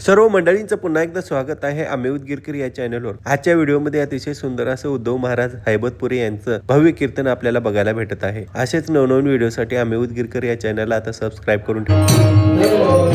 सर्व मंडळींचं पुन्हा एकदा स्वागत आहे आम्ही उदगीरकर या चॅनलवर। आजच्या व्हिडिओमध्ये अतिशय सुंदर असं उद्धव महाराज हैबतपुरी यांचं भव्य कीर्तन आपल्याला बघायला भेटत आहे। असेच नवनवीन व्हिडिओसाठी आम्ही उदगीरकर या चॅनलला आता सबस्क्राईब करून ठेवा।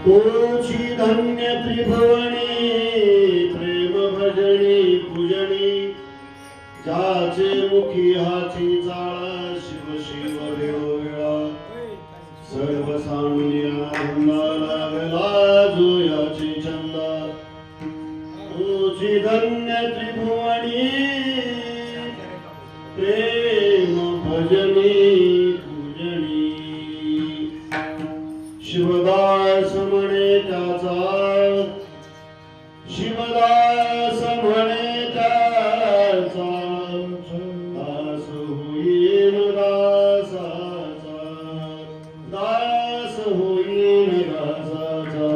तोची धन्य त्रिभुवनी प्रेम भजनी पूजनी जाचे मुखी हाची चाळा शिव शिव वेळोवेळा सर्व सांगण्या धंदा लागला जो याची चंदा तोची धन्य त्रिभुवनी प्रेम भजनी पूजनी शिवदास म्हणे त्याचा शिवदास म्हणे त्याचा दास होईन दासाचा दास होईन दासाचा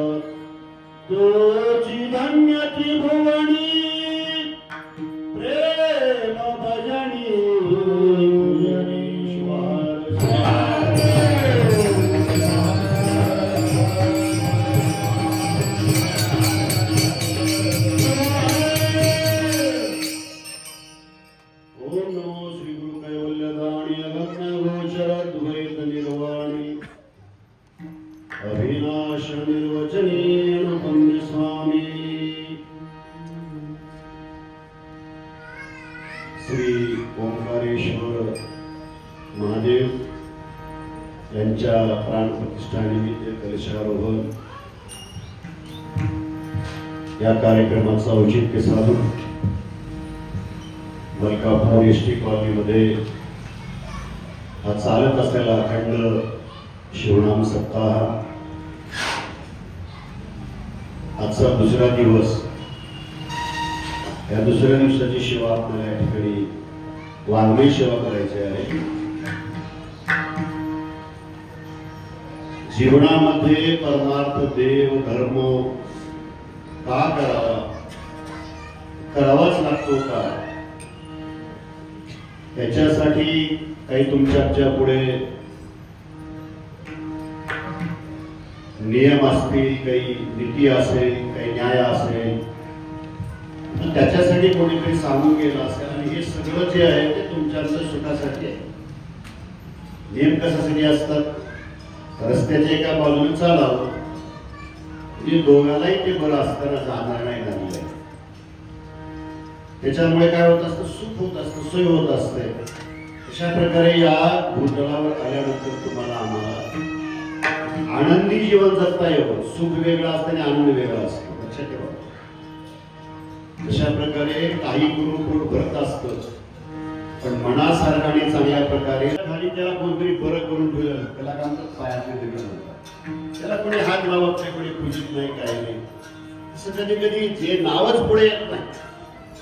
तोची धन्य त्रिभुवनी प्रेम भजनी पूजनी ओम नमो श्री गुरु कैवल्यदानी अगम्य गोचर द्वैत निर्वाणी अविनाश निर्वचनीय पुण्य स्वामी श्री ओंकारेश्वर महादेव यांच्या प्राणप्रतिष्ठानिमित्त कलशारोहण या कार्यक्रमाचं औचित्य साधून मलकापूर एसटी कॉलनीमध्ये हा चालत असलेला अखंड शिवनाम सप्ताह आजचा दुसरा दिवस. या दुसऱ्या दिवसाची सेवा आपल्याला या ठिकाणी वाङ्मयी सेवा करायची आहे. जीवनामध्ये परमार्थ देव धर्म का करावाच लागतो का, त्याच्यासाठी काही तुमच्या पुढे नियम असतील, काही नीती असेल, काही न्याय असेल, त्याच्यासाठी कोणीतरी सांगून गेलं असेल आणि हे सगळं जे आहे ते तुमच्या सुखासाठी आहे. नियम कशासाठी असतात? रस्त्याच्या एका बाजूने चालावं म्हणजे दोघांनाही ते बरं असताना जाणार नाही लागलं. त्याच्यामुळे काय होत असतं? सुख होत असतं, सोय होत असते. अशा प्रकारे या भूतलावर आल्यानंतर तुम्हाला आम्हाला आनंदी जीवन जगता यावं. सुख वेगळं असतं आणि आनंद वेगळा असतो, लक्षात ठेवा. अशा प्रकारे काही गुरु पोट भरत असतं, पण मनासारखा आणि चांगल्या प्रकारे खाली त्याला कोणतरी बरं करून ठेवलं त्याला काम पायातले वेगळं होतं. त्याला कोणी हात लावत नाही, कोणी पूजित नाही, काही नाही. असं कधी कधी जे नावच पुढे येत नाही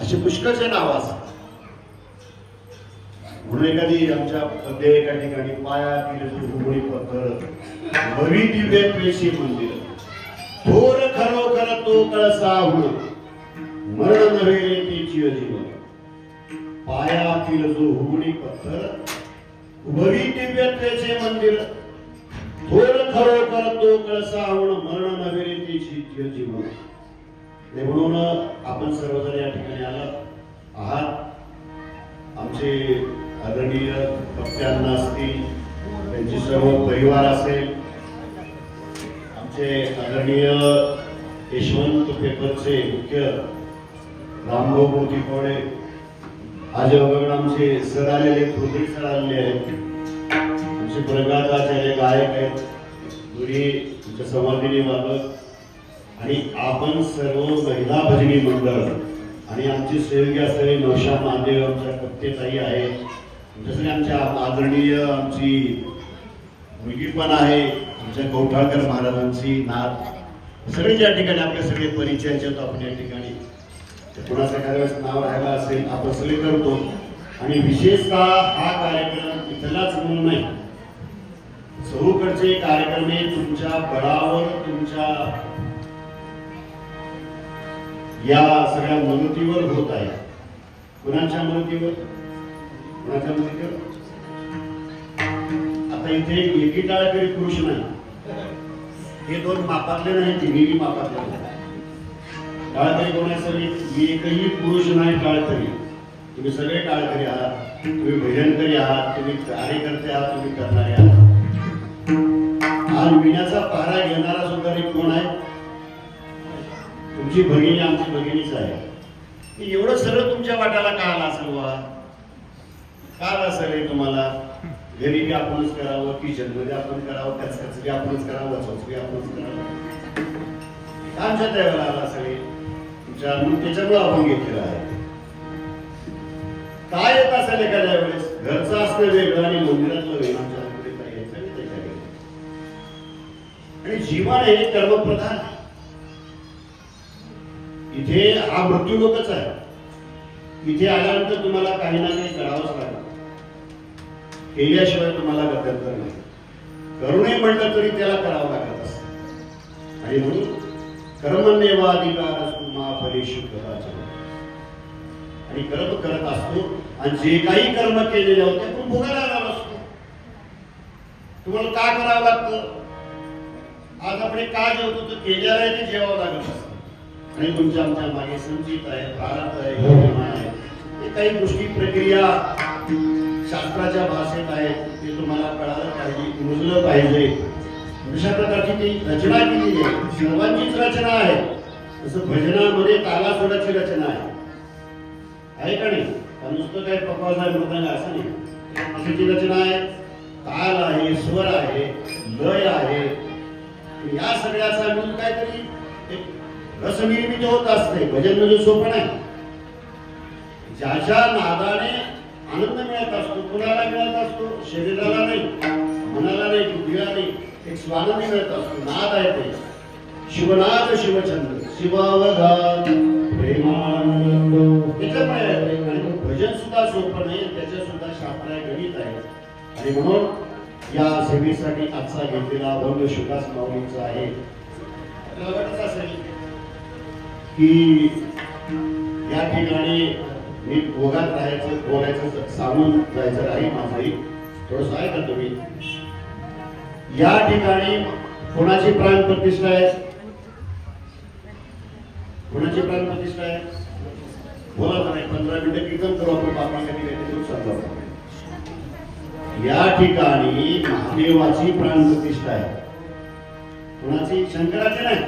असे पुष्कळचे नाव असतात. म्हणून एखादी आमच्या पद्य एका ठिकाणी पायातील घुमडी पत्थर भवी दिव्य पेशी मंदिर थोर खरोखर तो कळसा होण मरण नव्हे तिची अजीवन. पायातील जो हुगडी पत्थर भवी दिव्यतेचे मंदिर थोर खरोखर तो कळसा होण मरण नव्हे तिची जीवन. म्हणून आपण सर्वजण या ठिकाणी आहात. आमचे आदरणीय कप्त्यांना असतील, त्यांचे सर्व परिवार असेल, आमचे आदरणीय यशवंत पेपरचे मुख्य रामभाऊ मोतीकोडे, आज वगैरे आमचे सर आलेले, कृती सर आलेले आहेत, आमचे प्रगाताचार्य गायक आहेत, दोन्ही तुमच्या समाधीने वादक, आणि आपण सर्व महिला भजनी मंडळ आणि आमची सेवकी असलेली नौशा महादेव आमच्या कप्तेताई आहेत. जसं आमच्या आदरणीय आमची मुलगी पण आहे, आमच्या कौठाळकर महाराजांची नात, सगळे या ठिकाणी आपले सगळे परिचयाचे होतो. आपण या ठिकाणी कुणाचं एखाद्या नाव राहायला असेल आपण सगळे करतो. आणि विशेषतः हा कार्यक्रम इथलाच म्हणून नाही, सर्वकडचे कार्यक्रम हे तुमच्या बळावर, तुमच्या या सगळ्या मदतीवर होत आहे. कुणाच्या मदतीवर? कुणाच्या मदतीवर? आता इथे एकी टाळकरी पुरुष नाही, हे दोन मापातले नाही, तिन्ही मापातले नाही. टाळकरी कोणासाठी? एकही पुरुष नाही टाळकरी. तुम्ही सगळे टाळकरी आहात, तुम्ही भजनकरी आहात, तुम्ही कार्यकर्ते आहात, तुम्ही करणारे आहात. आज विण्याचा पहारा घेणारा सुद्धा एक कोण आहे? तुमची भगिनी, आमची भगिनीच आहे. एवढं सगळं तुमच्या वाट्याला का आलं असेल वा? का असेल हे तुम्हाला? घरी बी आपणच करावं, किचन मध्ये आपण करावं, कचकचरी आपणच करावं, वचवचरी आपणच करावं. आमच्या त्यावेळेला आला असेल तुमच्या, त्याच्यामुळे आपण घेतलेलं आहे. काय येत असेल एखाद्या वेळेस? घरचं असतं वेगळं आणि मंदिरातलं वेगळं. आमच्या आणि जीवन हे कर्मप्रधान. इथे हा मृत्यू लोकच आहे. इथे आल्यानंतर तुम्हाला काही ना काही करावंच लागतं. केल्याशिवाय तुम्हाला गत्यंतर नाही. करू नये म्हटलं तरी त्याला करावं लागत असतं. आणि म्हणून कर्मण्येवाधिकार असतो मा फलेषु कदाचन. आणि कर्म करत असतो आणि जे काही कर्म केलेले होते आपण भोगायला आलेलो असतो. तुम्हाला का करावं लागतं? आज आपण का जेवतो तर केलेलं आहे ते जेवावं लागत असतं. आणि तुमच्या आमच्या मागे संचित आहे, प्रारब्ध आहे, योजना आहे. हे काही गोष्टी प्रक्रिया शास्त्राच्या भाषेत आहेत. ते तुम्हाला कळालं पाहिजे, समजलं पाहिजे. अशा प्रकारची ती रचना केलेली आहे. सर्वांचीच रचना आहे. तसं भजनामध्ये तालासुराची रचना आहे का नाही? नुसतं काही पकवाज आहे, मृदंग असं नाही. त्याची रचना आहे. ताल आहे, स्वर आहे, लय आहे. या सगळ्याचा मिळून काहीतरी एक रसनिर्मिती होत असते. भजन म्हणजे सोपं नाही. ज्याच्या नादाने आनंद मिळत असतो, कुणाला मिळत असतो? शरीराला नाही, मनाला नाही, बुद्धीला नाही. एक स्वानंद मिळत असतो. नाद आहे ते शिवनाद, शिवचंद्र, शिवावधान प्रेमानंद. त्याच्यामुळे भजन सुद्धा सोपं नाही. त्याच्या सुद्धा शास्त्र आहे, गणित आहे. आणि म्हणून या सेवेसाठी आजचा घेतलेला भव्य शुकास माऊलींचा आहे. आपल्याला वाटत असेल की या ठिकाणी मी भोगात राहायचं, बोलायचं, सांगून जायचं राहील माझंही. थोडंसं आहे का तुम्ही? या ठिकाणी कोणाची प्राण प्रतिष्ठा आहे? कोणाची प्राण प्रतिष्ठा आहे? बोला तर नाही. 15 मिनिटं कीर्तन करू आपण. बापासाठी काहीतरी सांगतो. या ठिकाणी महादेवाची प्राण प्रतिष्ठा आहे. कोणाची? शंकराची नाही.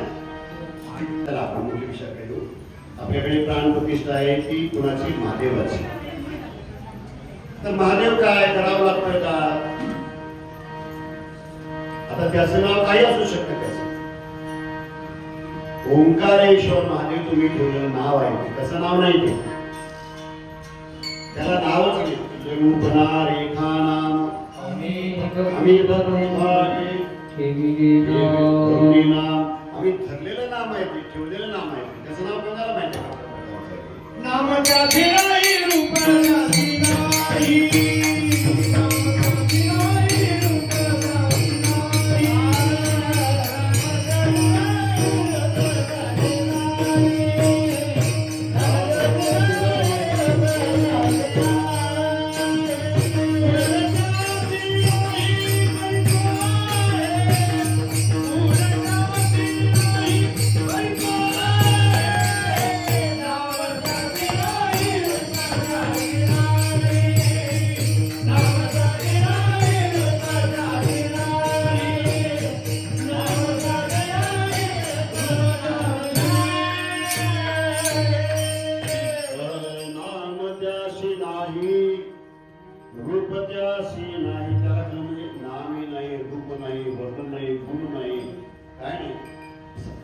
चला आपण मुली विषयाकडे येऊ. आपल्याकडे प्राण प्रतिष्ठा आहे ती कोणाची? महादेवाची. तर महादेव काय करावं लागतं का? आता त्याचं नाव काही असू शकतं. त्याचं ओंकारेश्वर महादेव तुम्ही ठेवलेलं नाव आहे. त्याचं नाव नाही ते. त्याला नावच नाही. रूपना रेखा नाम आम्ही ठरलेलं नाम आहे ते, ठेवलेलं नाम आहे. त्याचं नाव कोणाला माहिती आहे? नामाच्या धिराई रूपाच्या धिराई.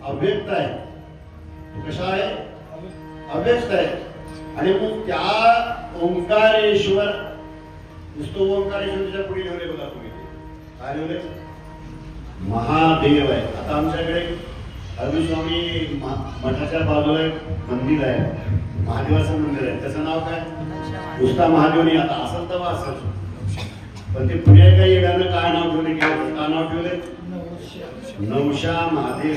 अव्यक्त आहे. कशा आहे? अव्यक्त आहे. आणि मग त्या ओंकारेश्वर, नुसतं ओंकारेश्वरच्या पुढे लिहिले बघा तुम्ही. काय लिहिले? महादेव आहे. आता आमच्याकडे स्वामी मठाच्या बाजूला एक मंदिर आहे, महादेवाचं मंदिर आहे. त्याचं नाव काय? नुसता महादेव नाही. आता असेल तर असेल, पण ते पुण्याच्या येण्यानं काय नाव ठेवले? काय नाव ठेवले? नवशा महादेव.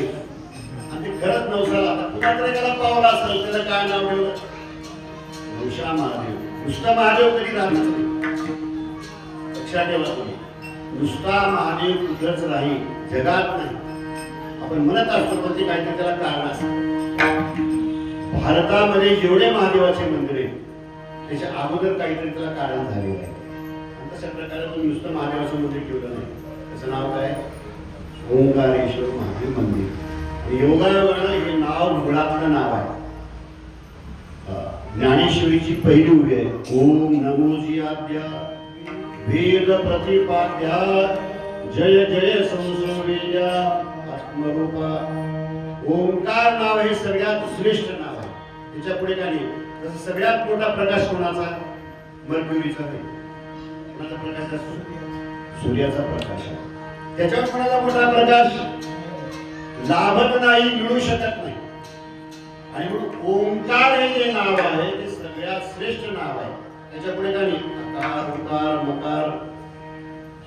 आणि ते खरंच नवसाला. आता कुणाकडे त्याला पावला असेल, त्याला काय नाव ठेवलं? नवशा महादेव. नुसता महादेव कधी राहणार? लक्षात ठेवा तुम्ही. नुसता महादेव कुठंच राहील, जगात नाही. आपण म्हणत असतो, पण ते काहीतरी त्याला कारण असतं. भारतामध्ये जेवढे महादेवाचे मंदिर आहेत, त्याच्या अगोदर काहीतरी त्याला कारण झालेलं आहे. तशा प्रकारे तुम्ही नुसतं महादेवाचं मंदिर ठेवलं नाही. त्याचं नाव काय? ओंकारेश्वर महादेव मंदिर. आणि योगायोगानं हे नाव मुळातलं नाव आहे. ज्ञानेश्वरीची पहिली उडी आहे. ओम नमोजी आद्या वेद प्रतिपाद्या जय जय संसवेद्या आत्मरूपा. ओंकार नाव हे सगळ्यात श्रेष्ठ नाव आहे. त्याच्या पुढे काय नाही. तसं सगळ्यात मोठा प्रकाश कोणाचा? मर्क्युरीचा आहे. कोणाचा प्रकाश असतो? सूर्याचा प्रकाश आहे. त्याच्यावर कोणाचा मोठा प्रकाश लाभत नाही, मिळू शकत नाही. आणि म्हणून ओंकार हे जे नाव आहे ते सगळ्यात श्रेष्ठ नाव आहे. त्याच्या पुढे काय नाही. अकार उकार मकार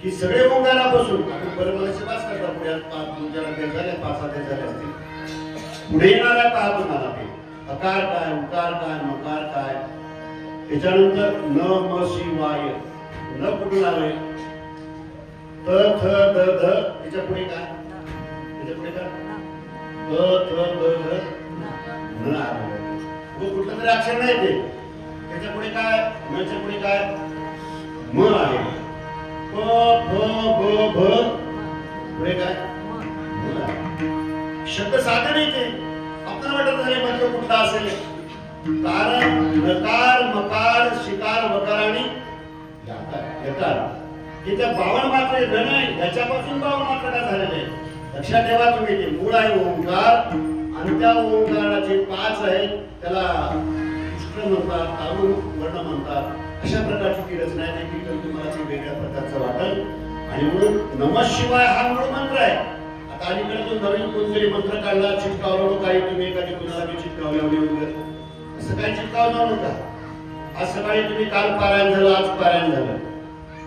ही सगळे ओंकारापासून बरोबरचे पाच करतात. पुढे पाच तुमच्या अध्यक्ष झाले, पाच अध्यक्ष झाले असतील. पुढे येणारा पहा तुम्हाला ते अकार काय, उकार काय, मकार काय. त्याच्यानंतर न म शिवाय. न कुठून आले? त थ द ध. त्याच्या पुढे काय? त्याच्या पुढे काय? त थ द ध न आले. कुठलं तरी अक्षर नाही ते. त्याच्या पुढे काय? नच्या पुढे काय? म आहे. प फ ब भ. पुढे काय? म आहे. शब्द साधे नाही ते. आपल्याला वाटत झाले म्हणजे कुठला असेल. कारण नकार मकार शिकार वकार आणि यकार हे त्या 52 मात्रे घन आहे. याच्यापासून 52 मात्रा काय झालेले आहे. लक्षात ठेवा तुम्ही. ते मूळ आहे ओंकार आणि त्या ओंकाराचे 5 आहेत. त्याला कृष्ण म्हणतात, तारुण वर्ण म्हणतात. अशा प्रकारची ती रचना आहे. ती तुम्हाला ती वेगळ्या प्रकारचं वाटेल. आणि म्हणून नमः शिवाय हा मूळ मंत्र आहे. आता अलीकडे तो नवीन कोणतरी मंत्र काढला, चिटकावला. काही तुम्ही एखादी कुणाला मी चिटकावल्यावर वगैरे असं काही चिटकावलं नव्हता. आज सकाळी तुम्ही काल पारायण झालं, आज पारायण झालं.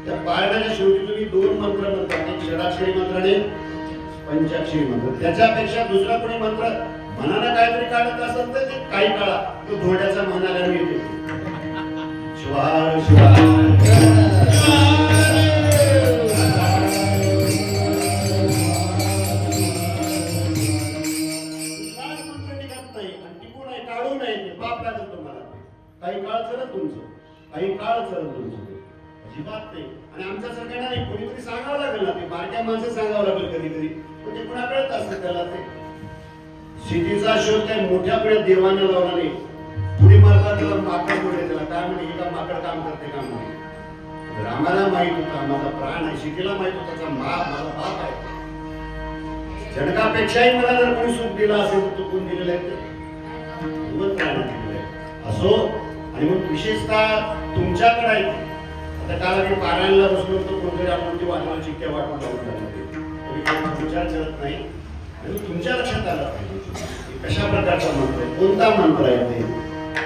त्या पारायणाच्या शेवटी तुम्ही 2 मंत्र म्हणतात. एक षडाक्षरी मंत्र आणि पंचाक्षरी मंत्र. त्याच्यापेक्षा दुसरा कोणी मंत्र मनानं काहीतरी काढत असेल तर ते काही काळा तो घोड्याचा म्हणायला मिळते. शिवाय शिवाय काही काळ चलत तुमचं, काही काळ चलत तुमचं. अजिबात नाही. आणि आमच्या सरकारला नाही. कोणीतरी सांगावं लागेल ना. ते बारक्या माणसं सांगावं लागेल कधी कधी. पण ते पुन्हा कळत असतं त्याला. ते शेतीचा शोध काही मोठ्या पुढे देवानं लावला नाही. पुढे मारला त्याला माकड बोलले. त्याला काय म्हणे, हे का माकड काम करते का म्हणे. रामाला माहित होता माझा प्राण आहे. शेतीला माहित होता त्याचा माझा बाप आहे. जनकापेक्षाही मला जर कोणी सुख दिला असेल तर तो कोण दिलेला आहे ते प्राण दिलेलं आहे. असो. आणि मग विशेषतः तुमच्याकडे आहे. आता काल आम्ही पारायणला बसलो होतो. कोणतरी आपण ती वाटवायला चिठ्ठ्या वाटून लावून जातो. विचार करत नाही. आणि तुमच्या लक्षात आलं पाहिजे कशा प्रकारचा मंत्र आहे, कोणता मंत्र आहे ते.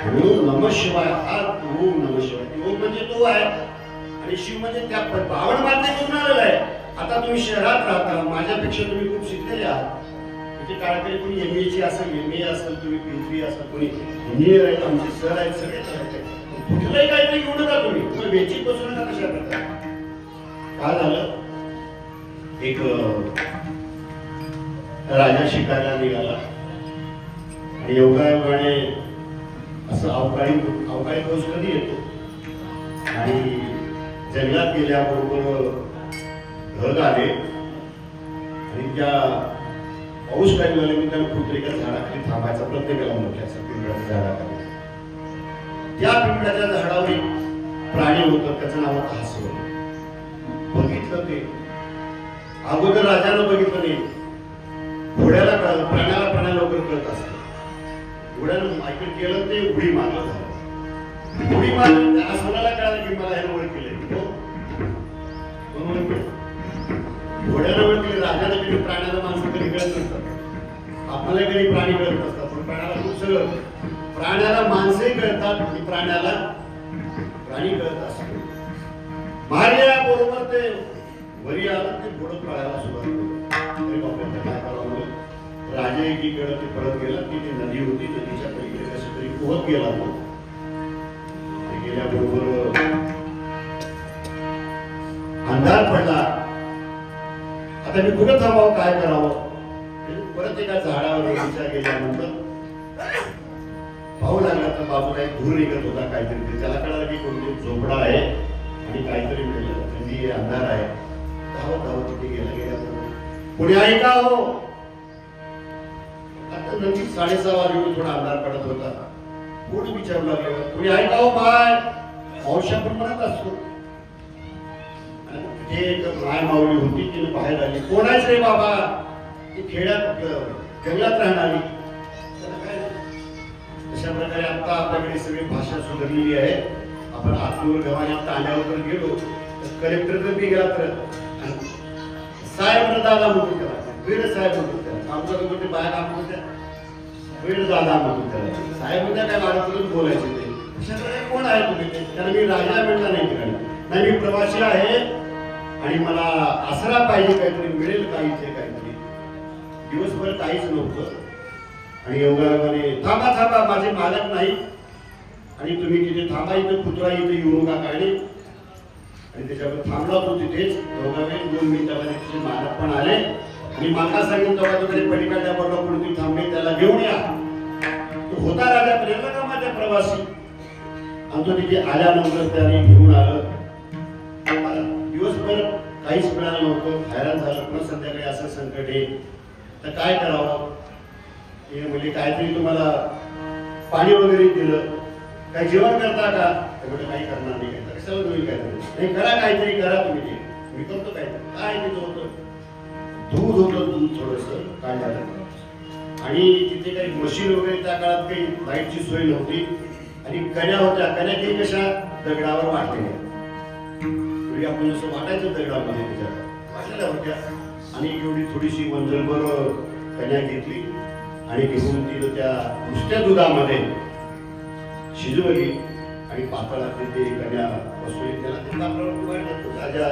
म्हणून नमः शिवाय हा ओम नमः शिवाय. ओम म्हणजे तो आहे आणि शिव म्हणजे त्या 52 मात्रेतून आलेला आहे. आता तुम्ही शहरात राहता. माझ्यापेक्षा तुम्ही खूप शिकलेले आहात. इथे काळकरी कोणी MA असेल, MA असेल, तुम्ही PhD असेल, कोणी इंजिनियर आहेत, आमचे सर आहेत, सगळे कुठलंही काहीतरी घेऊ नका तुम्ही. तुम्ही बेचिक बसू नका. कशा प्रकारे काय झालं. एक राजा शिकायला निघाला आणि योगायोगाने असं अवकाळी पाऊस कधी येतो आणि जंगलात गेल्याबरोबर ढग आले आणि त्या पाऊस काही झाले की त्याला कुत्रिका झाडाखाली थांबायचा प्रत्येकाला म्हटल्याचा पिंपळाच्या झाडाखाली. त्या पिंपळाच्या झाडावर एक प्राणी होतं. त्याचं नाव होतं हसवं. बघितलं ते. अगोदर राजानं बघितलं नाही. घोड्याला कळलं. प्राण्याला लवकर कळत असतं. घोड्यानं ऐकत केलं ते उडी मारलं. उडी मारली. त्या हसवण्याला कळलं की मला ह्यानं ओळख केलंय. घोड्यानं ओळख केली. राजानं कधी प्राण्याला माणसं कधी कळत नसतात. आपल्याला कधी प्राणी कळत नसतात. पण प्राण्याला खूप सगळं. प्राण्याला माणसंही कळतात आणि प्राण्याला प्राणी कळत असतात. मारल्या बरोबर ते वरी आलं. ते घोडं पळायला सुरुवात केली. तरी बापरे काय करावं. राजा एकीकडे ते पळत गेला. ती नदी होती. नदीच्या पलीकडे कशी तरी पोहत गेला तो. गेल्याबरोबर अंधार पडला. आता मी कुठं थांबावं, काय करावं. परत एका झाडावर विचार गेल्यानंतर पाहू लागला तर बाजूला एक धूर निघत होता काहीतरी. त्याला कळालं की कोणती झोपडा आहे आणि काहीतरी मिळलं. थंडी अंधार आहे. धावत धावत तिथे गेला. कोणी आहे का हो? आता नक्की 6:30 वाजून थोडा अंधार पडत होता. कोणी विचारू लागले, कोणी आहे का हो बाय? मावश्या पण म्हणत असतो. ते एक माय माऊली होती, तिने बाहेर आली. कोण आहेस रे बाबा? ती खेड्यात जंगलात राहणारी. अशा प्रकारे आता आपल्याकडे सगळी भाषा सुधारलेली आहे. आपण आतूर गव्हाच्या तांड्यावर गेलो तर कलेक्टर जर बी गेला तर साहेब दादा म्हणून त्याला, वेळ साहेब म्हणून त्याला. आमच्या लोक बाहेर काम करत्या, वेळ दादा म्हणून त्याला. साहेब म्हणजे काय बाळाकडून बोलायचे ते. अशा प्रकारे कोण आहे तुम्ही? त्याला मी राजा म्हणला नाही, मी प्रवासी आहे आणि मला आसरा पाहिजे, काहीतरी मिळेल काहीचे काहीतरी. दिवसभर काहीच नव्हतं आणि योगायोगाने थांबा थांबा, माझे मालक नाही आणि तुम्ही तिथे थांबा, इथं कुत्रा इथे येऊ नका काय. आणि त्याच्यावर थांबला होतो तिथेच. योगाने 2 मिनिटामध्ये तिचे मालक पण आले आणि मला सांगितलं तेव्हा तिकडे पलीकडल्या बरोबर कोणती थांबले, त्याला घेऊन या. तो होता राजा प्रेरला का माझ्या प्रवासी. आणि तो तिथे आल्यानंतर त्याने घेऊन आलं. दिवसभर काहीच मिळालं नव्हतं, हैराण झालं. पुन्हा संध्याकाळी असं संकट आहे तर काय करावं. हे म्हणजे काहीतरी तुम्हाला पाणी वगैरे दिलं, काही जेवण करता का? त्यामुळे काही करणार नाही. काय कशाला तुम्ही काहीतरी नाही करा, काहीतरी करा तुम्ही. ते मी करतो काहीतरी. काय तिथं होतं? दूध होतं, दूध थोडंसं काय झालं. आणि तिथे काही मशीन वगैरे त्या काळात काही लाईटची सोय नव्हती. आणि कण्या होत्या. कण्या काही कशा दगडावर वाटलेल्या. आपण जसं वाटायचं दगडामध्ये त्याच्या वाटलेल्या होत्या. आणि एवढी थोडीशी मंजलभर कण्या घेतली आणि घेऊन तिथं त्या नुसत्या दुधामध्ये शिजवली आणि पातळातली ते कन्या बसवली. त्याला राजा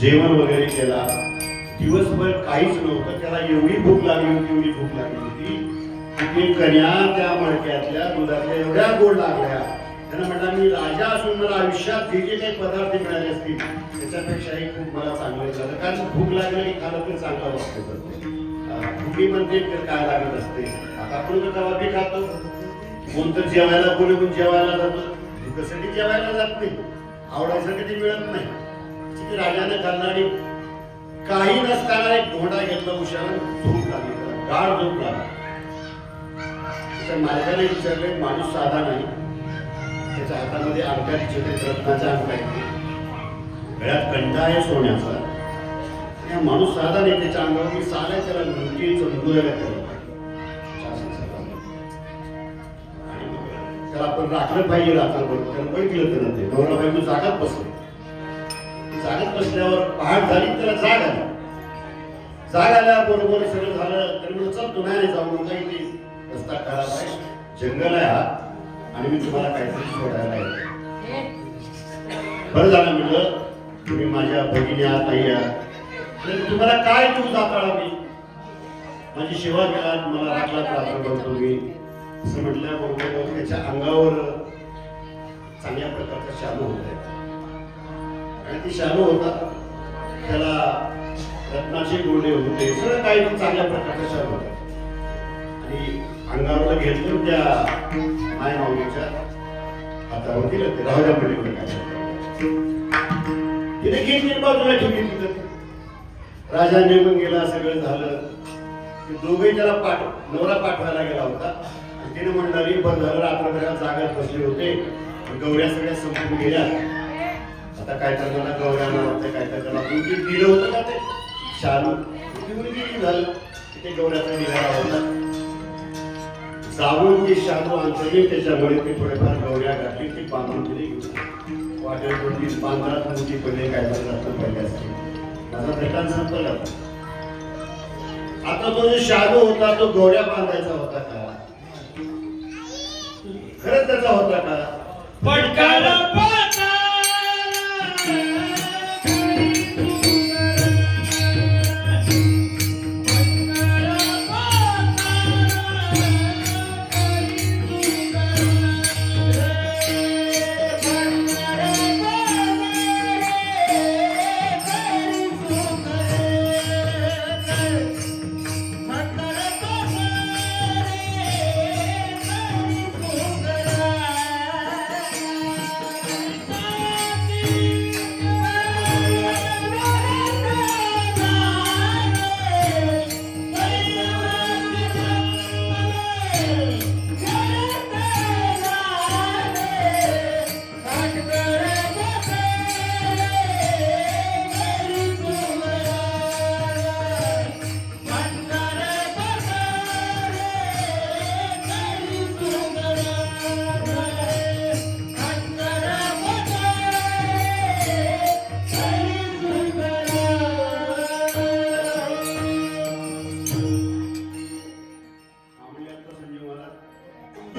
जेवण वगैरे केला. दिवसभर काहीच नव्हतं. त्याला एवढी भूक लागली होती, एवढी भूक लागली होती की कन्या त्या मडक्यातल्या दुधातल्या एवढ्या गोड लागल्या. त्यांना म्हटलं, मी राजा असून मला आयुष्यात जे जे काही पदार्थ मिळाले असतील त्याच्यापेक्षाही खूप मला चांगलं झालं. कारण भूक लागलं की खालं तर चांगलं वाटतं. भुकी म्हणते तर काय लागत असते. आता आपण तर कवा बी खातो. कोणतं जेवायला बोलून जेवायला जातो, भुकासाठी जेवायला जात नाही, आवडायचं कधी मिळत नाही. तिथे राजाने खाल्ला काही नसताना एक घोडा घेतला उशाला, झोप लागली त्याला, गाढ झोप लागली. त्याच्या मालकाने विचारले, माणूस साधा नाही. त्याच्या हातामध्ये अंगठ्यात छोटे रत्नाच्या अंगठा आहे, गळ्यात कंठा आहे सोन्याचा. माणूस साधा नाही. त्याच्या अंगावर मी साला त्याला नमकी चंदुराला त्याला आपण राखलं पाहिजे. रात्रभर त्याला बघितलं तर ते नवरा बायको जागात बसले. जागात बसल्यावर पहाट झाली, त्याला जाग आली. जाग आल्याबरोबर सगळं झालं. तर म्हणून चल तू नाही जाऊ नका, इथे रस्ता खराब आहे, जंगल आहे हा आणि मी तुम्हाला काहीतरी सोडायला येतो. बरं झालं म्हटलं, तुम्ही माझ्या भगिनी आहात, आई आहात, तुम्हाला काय तू जाताळा. मी माझी सेवा केला, मला राखला रात्रभर तुम्ही असं म्हटल्याबरोबर त्याच्या अंगावर चांगल्या प्रकारचा शालू होता आणि ती शालू होता. त्याला रत्नाचे गोंडे होते, सगळं काही पण चांगल्या प्रकारचा शालू होता. आणि अंगावर घेतलं त्या माय माऊलीच्या हातावर दिलं. ते राजा पडले काय तिने घेतली, बाजूला ठेवली. तिथं राजा निघून गेला, सगळं झालं. दोघे त्याला नवरा पाठवायला गेला होता. तिने म्हणलं, बरं झालं, रात्रभर जागात बसले होते, गौऱ्या सगळ्या संपून गेल्या. आता काय तर मला गौऱ्यांना वाटतं काय तर त्याला दिलं होतं का ते शालू झालं. तिथे गौऱ्याचा निघाला होता. जाऊन ती शालू आणली, त्याच्यामुळे ते थोडेफार गौऱ्या घातली, ती बांधून दिली. वाटेल कोणती बांधरात मोठी पहिले काय तर पहिले असते. माझा भेटान संपला. आता तो जो शालू होता तो गौऱ्या बांधायचा होता का? खरंच त्याचा होता का? पटकाला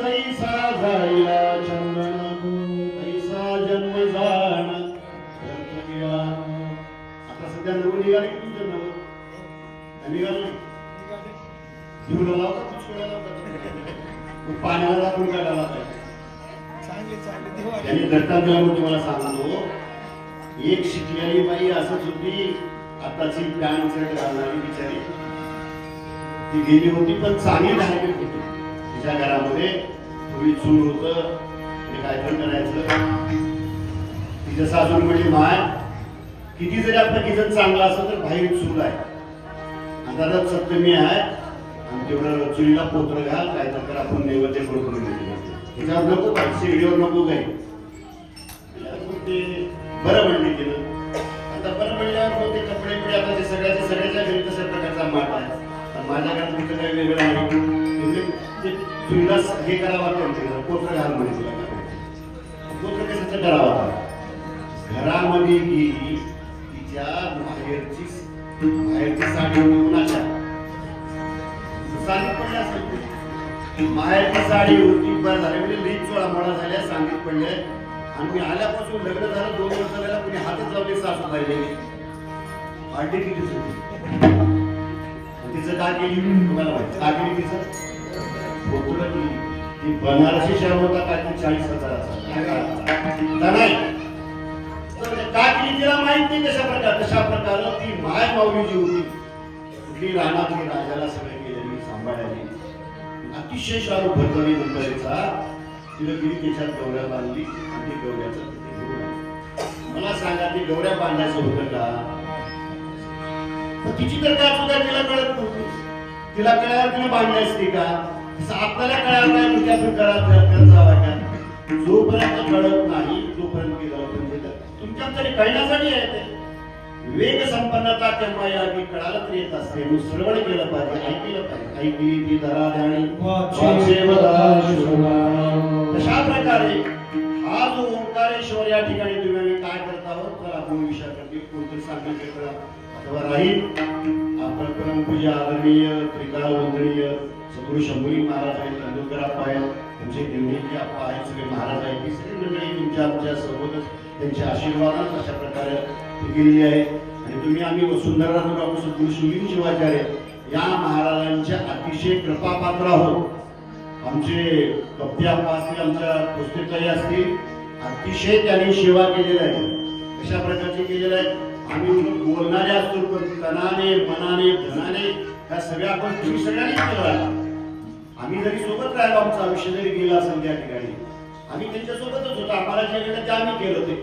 जैसा झाला चंदन तैसा जन्म जाणा ग्रंथ गेला. आता सध्या नवं निघाले की तुमचं नवं निघालं जीवला लावतात पुष्कळा लावतात पाण्याला दाखवून काढायला पाहिजे. त्यांनी दत्तांजला तुम्हाला सांगतो एक शिकलेली बाई असंच होती आताची पॅन्ट शर्ट घालणारी बिचारी ती गेली होती पण चांगली धार्मिक होती. तिच्या घरामध्ये पूर्वी चूल होतं आणि काय पण करायचं. तिच्या सासून म्हणजे माय किती जरी आपलं किचन चांगलं असं तर बाहेर चूल आहे आता सप्तमी आहे आणि तेवढं चुलीला पोत्र घाल काय तर आपण नैवेद्य करून त्याच्यावर नको काय शेगडीवर नको काय ते बरं म्हणले केलं. आता बरं म्हणल्यावर मग ते कपडे पिढे आता ते सगळ्याच्या घरी तशा प्रकारचा माठ आहे. माझ्या घरात तिथं काही वेगळं आहे ते चुलीला हे करावं लागतं पोत्र घाल म्हणजे तुला पोत्र कशाचं करावं घरामध्ये गेली तिच्या बाहेरची साडी होती कुणाच्या सांगीत पडल्या असेल माहेरची साडी होती बरं झाली म्हणजे लीच चोळा मोळा झाल्या सांगीत पडले आणि मी आल्यापासून लग्न झालं 2 वर्ष झाला कुणी हातच लावले सासू पाहिले पार्टी किती तिचं का केली तुम्हाला माहिती का केली तिचं पोतुला केली ती बनारसी शहर होता का ती 40,000चा नाही का केली तिला माहित नाही तशा प्रकारे ती माय माऊली जी होती कुठली रानातली राजाला सगळे केलेली सांभाळायची अतिशय शाहू भरभरी नंतरचा तिला गेली त्याच्यात गौऱ्या बांधली आणि ती गौऱ्याचं मला सांगा ती गौऱ्या बांधायचं होतं का तिची तर काय सुद्धा तिला कळत नव्हती. तिला कळल्यावर तिने बांधली असती का आपल्याला कळायला काय म्हणजे आपण करत जावा का जोपर्यंत कळत नाही तोपर्यंत केलं तुमच्या तरी कळण्यासाठी आहे ते विवेक संपन्नता केव्हा यावी कळायला तरी येत असते श्रवण केलं पाहिजे ऐकलं पाहिजे ऐकली ती धरा ध्यानी तशा प्रकारे हा जो ओंकारेश्वर या ठिकाणी तुम्ही काय करत आहोत तर आपण विचार करते कोणतरी सांगितलं अथवा राहील आपण परमपूज्य आदरणीय त्रिकाळ वंदनीय सद्गुरू शंभूजी महाराज आहेत तेंडुलकर अप्पा आहेत तुमचे दिंडीचे अप्पा आहेत सगळे महाराज आहेत ही सगळी मंडळी तुमच्या सोबतच त्यांच्या आशीर्वादात अशा प्रकारे केलेली आहे आणि तुम्ही आम्ही वसुंधरा डॉक्टर सद्गुरू शिवलिंग शिवाचार्य या महाराजांच्या अतिशय कृपापात्र आहोत. आमचे कप्पे अप्पा असतील आमच्या पुस्तकही असतील अतिशय त्यांनी सेवा केलेल्या आहे. कशा प्रकारची केलेल्या आहे आम्ही बोलणारे असतो पण तनाने मनाने धनाने ह्या सगळ्या आपण तुम्ही सगळ्यांनी केलं. आम्ही जरी सोबत राहिलो आमचं आयुष्य जरी गेलं असेल त्या ठिकाणी आम्ही त्यांच्या सोबतच होतो. आम्हाला जे केलं ते आम्ही केलं ते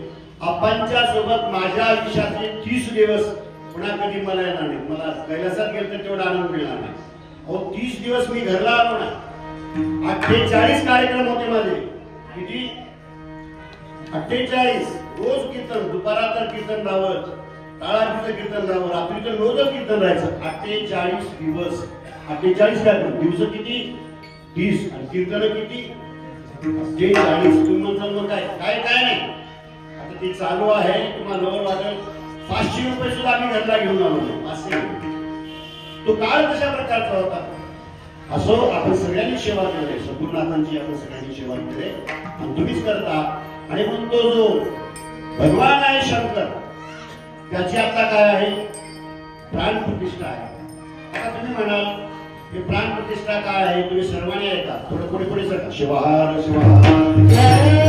आपांच्या सोबत माझ्या आयुष्यातले 30 दिवस पुन्हा कधी मला येणार नाही. मला कैलासात गेलं तर तेवढा आनंद मिळणार नाही. अहो 30 दिवस मी घरला आलो ना 48 कार्यक्रम होते माझे. किती 48 रोज कीर्तन दुपारा तर कीर्तन राहावं काळाचं कीर्तन राहावं रात्री तर रोजच कीर्तन राहायचं. 48 दिवस 48 कार्यक्रम दिवस किती 30 आणि कीर्तन किती 48. तुम्ही म्हणताल मग काय काय काय नाही आता ते चालू आहे तुम्हाला नवल वाटेल 500 रुपये सुद्धा आम्ही घरला घेऊन आलो नाही. 500 तो काळ कशा प्रकारचा होता. असो आपण सगळ्यांनी सेवा केली सद्गुरुनाथांची आपण सगळ्यांनी सेवा केली आणि तुम्हीच करता. आणि मग तो जो भगवान आहे शंकर त्याची आता काय आहे प्राण प्रतिष्ठा आहे. आता तुम्ही म्हणाल हे प्राण प्रतिष्ठा काय आहे तुम्ही सर्वांनी ऐका थोडं पुढे पुढे सरका शिवहार शिवहार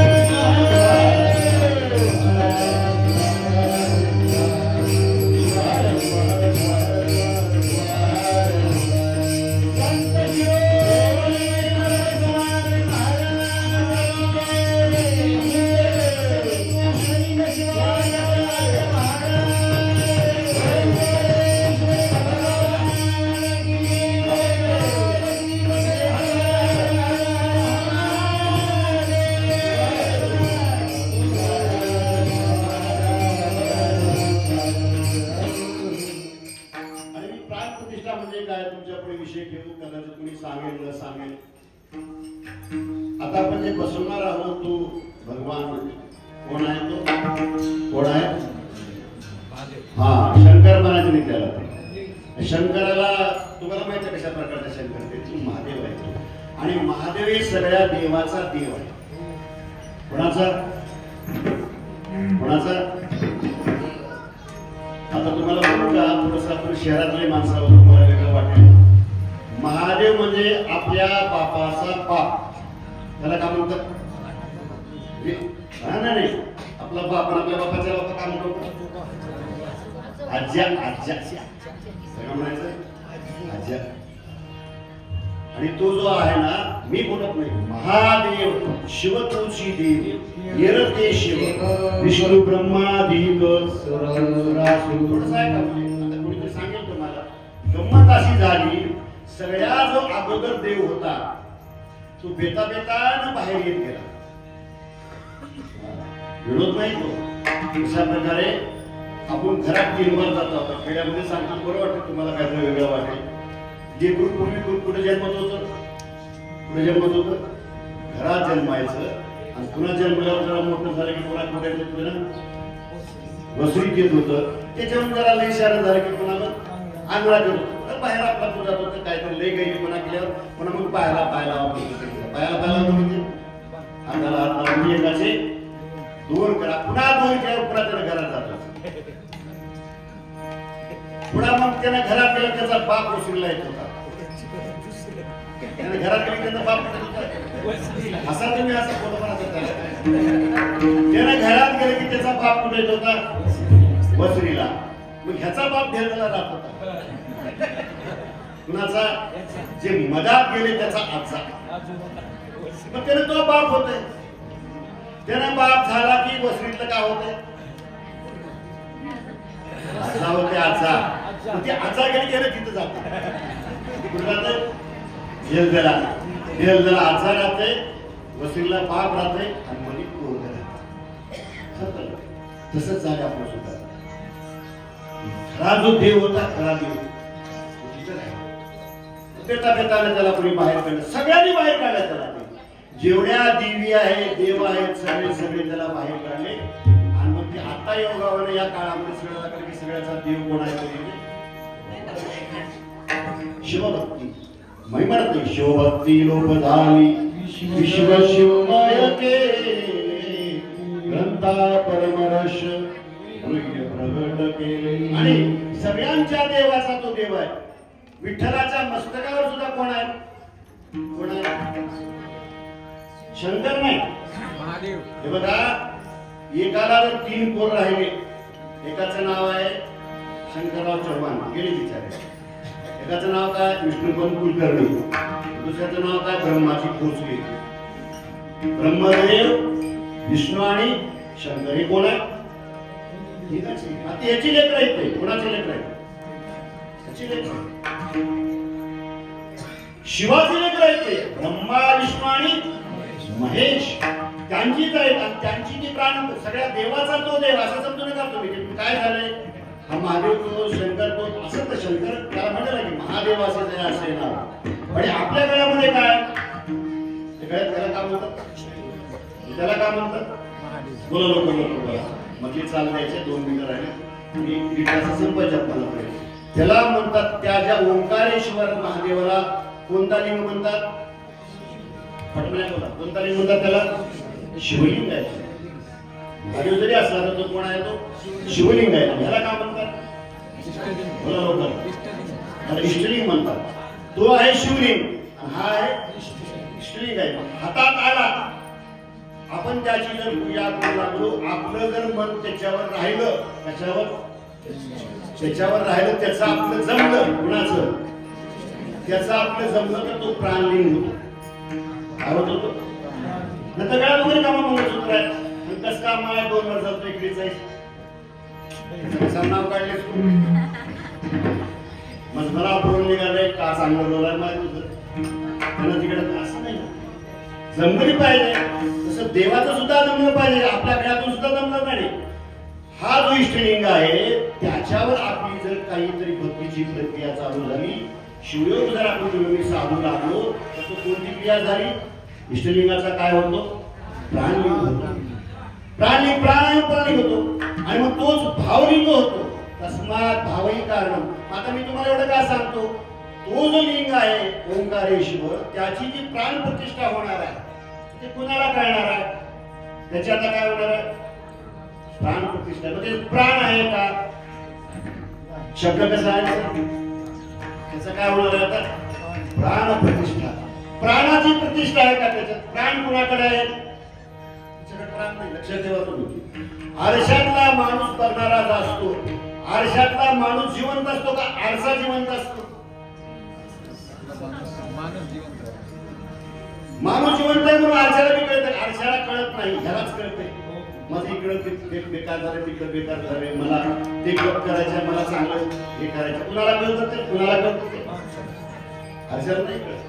आता आपण जे बसवणार आहोत तो भगवान कोण आहे तो कोण आहे हा शंकर बनायचं नाही त्याला. शंकराला तुम्हाला माहिती आहे कशा प्रकारचा शंकर ते महादेव आहे. आणि महादेव हे सगळ्या देवाचा देव आहे. कोणाचा कोणाचा? आता तुम्हाला बघू का, थोडंसं आपण शहरातले माणसावर तुम्हाला वेगळं वाटेल. महादेव म्हणजे आपल्या बापाचा बाप, त्याला काय म्हणतात? नाही, आपला बाप आपल्या बापाच्या बापा काय म्हणतो? आज्या. आज्या सगळं म्हणायचं आज्या. आणि तो जो आहे ना, मी बोलत नाही, महादेव शिव तुळशी देव येरते शिव विष्णू ब्रह्मादिक थोडंसं आहे का? आता कोणीतरी सांगेल तुम्हाला, गंमत अशी झाली, सगळ्या जो अगोदर देव होता तो बेता बेतानं बाहेर येत गेला. विरोध नाही तो. अशा प्रकारे आपण घरात तीनवर जातो. आता खेड्यामध्ये सांगतो बरं वाटतं तुम्हाला, काहीतरी वेगळं वाटेल. जे पूर्वी कुठे जन्मत होतं, घरात जन्मायचं आणि पुन्हा जन्मल्यावर जरा मोठं झालं की पुन्हा कुठे येत ना, वसुलीत येत होतं. त्याच्यावर जरा लई शहर झालं की पुन्हा मग अंगणात येत होतं. बाहेर आपला तो जात होतं, काहीतरी लई गैरीपणा केल्यावर पुन्हा मग पायाला म्हणजे अंगाला हात लावून एकाचे दोन करा, पुन्हा दोन केल्यावर पुन्हा त्याला घरात जातो. पुन्हा मग त्यानं घरात गेला, त्याचा बाप वसुलीला येत होता. त्याने घरात गेला, त्याचा बाप असा तुम्ही असं बोलत त्याने घरात गेलं की त्याचा बाप कुठे येत होता? वसुलीला. मग ह्याचा बाप ढेलला राहत होता. कुणाचा? जे मधात गेले त्याचा आजा. मग त्याने तो बाप होते. त्याने बाप झाला की वसुलीतलं काय होते? आजा होते. आजा. ते आजा गेले तिथं जाते. कुठं जाते? जेलदला आजा राहते, वसुलीला बाप राहते आणि मनी क्रोध राहते. तसंच झालं आपलं सुद्धा. खरा जो देव होता, खरा देव बेटा बेटाने त्याला कोणी बाहेर काढलं, सगळ्यांनी बाहेर काढलं त्याला. जेवढ्या देवी आहे, देव आहेत, सगळे त्याला बाहेर काढले. आणि मग ते आता योगावर या काळामध्ये सगळ्याचा देव कोण आहे? शिवभक्ती. मी म्हणत नाही, शिवभक्ती लोप झाली, विश्व शिवमय केले, ग्रंथा परमरश प्रगट केले. आणि सगळ्यांच्या देवाचा तो देव आहे. विठ्ठलाच्या मस्तकावर सुद्धा कोण आहे? कोण आहे? शंकर नाही, महादेव. हे बघा, एकाला जर 3 पोर राहिले, एकाचं नाव आहे शंकरराव चव्हाण, गेले बिचारे. एकाचं नाव काय? विष्णुपंत कुलकर्णी. दुसऱ्याचं नाव काय? ब्रह्माची खोचली. ब्रह्मदेव, विष्णू आणि शंकर हे कोण आहे? आता याची लेकर आहेत. कोणाची लेकर आहे? शिवाचे लेकर आहेत. ब्रह्मा, विष्णू आणि महेश त्यांचीच आहेत. आणि त्यांची जी प्राण सगळ्या देवाचा तो देव असं समजू नका तुम्ही. काय झालंय? हा महादेव तो, शंकर तो, असं तर शंकर त्याला म्हटलं की महादेव असे नाव. आणि आपल्या गळ्यामध्ये काय? त्याला काय म्हणतात? त्याला काय म्हणतात? बोला लोक बोला. मग ते चालू द्यायचे. 2 मिनिटं राहिले. संपायच्या मला. त्याला म्हणतात, त्या ज्या ओंकारेश्वर महादेवाला कोणता लिंग म्हणतात? कोणता लिंग म्हणतात त्याला? शिवलिंग आहे. महादेव जरी असला तर तो कोण आहे? तो शिवलिंग आहे. ह्याला काय म्हणतात? बोला लवकर. इष्टलिंग म्हणतात. तो आहे शिवलिंग, हा आहे इष्टलिंग आहे. हातात आला, आपण त्याची जर पूजा करू लागलो, आपलं जर मन त्याच्यावर राहिलं, त्याच्यावर राहिलं, त्याचं आपलं जमलं, कुणाचं? त्याचं आपलं जमलं तर तो प्राणलिंग होतो. काय होतो? नंतर काय वगैरे कामा मंगळसूत्र आहे. कसं काम आहे? 2 वर्षात इकडेच आहे. नाव काढलेस तू. मग मला बोलून निघालंय का चांगलं बोलाय माहिती होतं. त्यांना तिकडे असं नाही, जमली पाहिजे. तसं देवाचं सुद्धा जमलं पाहिजे. आपल्या घरातून सुद्धा जमलं नाही. हा जो इष्टलिंग आहे त्याच्यावर आपली जर काहीतरी भक्तीची प्रक्रिया चालू झाली, शिवयोग जर आपण तुम्ही साधू लागलो, तर तो कोणती क्रिया झाली? इष्टलिंगाचा काय होतो? प्राणलिंग होतो. प्राणलिंग प्राणलिंग होतो. आणि मग तोच भावलिंग होतो. तस्मात भावही कारण. आता मी तुम्हाला एवढं काय सांगतो, तो जो लिंग आहे ओंकारेश्वर त्याची जी प्राण प्रतिष्ठा होणार आहे ते कुणाला कळणार आहे? त्याची आता काय होणार आहे? प्राण प्रतिष्ठा. म्हणजे प्राण आहे का? शब्द कसा आहे? त्याचं काय होणार आहे आता? प्राण प्रतिष्ठा. प्राणाची प्रतिष्ठा आहे का त्याच्यात? प्राण कुणाकडे आहे? त्याच्याकडे प्राण नाही. लक्षात ठेवा तुम्ही. आरशातला माणूस बघणारा असतो. आरशातला माणूस जिवंत असतो का आरसा जिवंत असतो? माणूस जिवंत आहे म्हणून आरशाला बी कळत. आरशाला कळत नाही, ह्यालाच कळते. माझं इकडं बेकार झालं, तिकडं बेकार झाले, मला ते गप करायचं, मला चांगलं हे करायचं. कुणाला कळत ते? कुणाला कळत ते? आरशाला नाही कळत.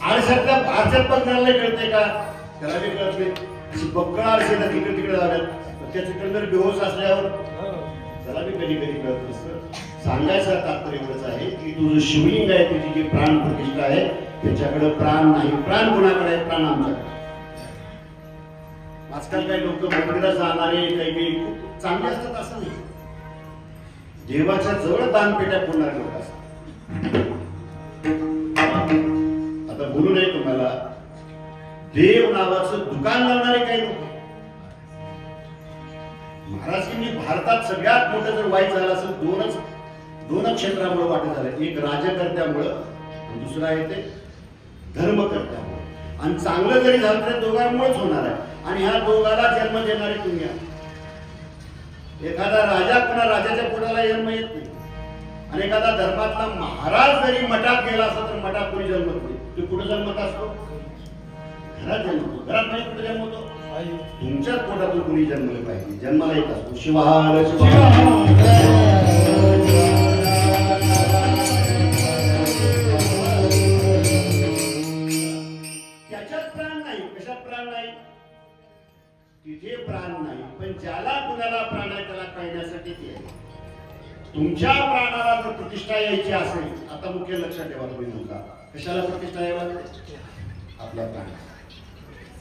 आरशात बघणाऱ्याला कळते का? त्याला बी कळत नाही. अशी बक्कळ आरशेला तिकडे तिकडे जाण्यात त्याच्याकडे जर बेहोश असल्यावर त्याला बी कधी कधी कळत नसतं. सांगायचं तात्पर्य एवढंच आहे की तुझं शिवलिंग आहे, तुझी जी प्राण प्रतिष्ठा आहे त्याच्याकडे प्राण नाही. प्राण कोणाकडे आहे? प्राण आमच्याकडे. आजकाल काही लोक मंदिरात जाणारे काही खूप चांगले असतात असं नाही. देवाच्या जवळ दानपेट्या फोडणारे लोक असतात. आता बोलू नये तुम्हाला, देव नावाचं दुकान लावणारे काही लोक. महाराजांनी भारतात सगळ्यात मोठं जर वाईट झालं असेल दोनच क्षेत्रामुळे वाटत झालं. एक राजकर्त्यामुळं आणि दुसरं आहे ते धर्मकर्त्यामुळे. आणि चांगलं जरी झालं तर दोघांमुळेच होणार आहे. आणि ह्या दोघाला जन्म देणारे तुम्ही. एखादा राजा पुन्हा राजाच्या पोटाला जन्म येत नाही. आणि एखादा धर्मातला महाराज जरी मठात गेला असता तर मठात कोणी जन्मत नाही. तो कुठे जन्मत असतो? घरात जन्मतो. घरात नाही कुठे जन्मतो? तुमच्याच पोटातून कोणी जन्मले पाहिजे. जन्माला येत असतो. शिवाहार त्याच्यात प्राण नाही. कशात प्राण नाही? तिथे प्राण नाही. पण ज्याला कुणाला प्राण आहे त्याला कळण्यासाठी ते आहे. तुमच्या प्राणाला जर प्रतिष्ठा यायची असेल, आता मुख्य लक्षात ठेवा तुम्ही नका. कशाला प्रतिष्ठा यावा? आपल्या प्राणाला.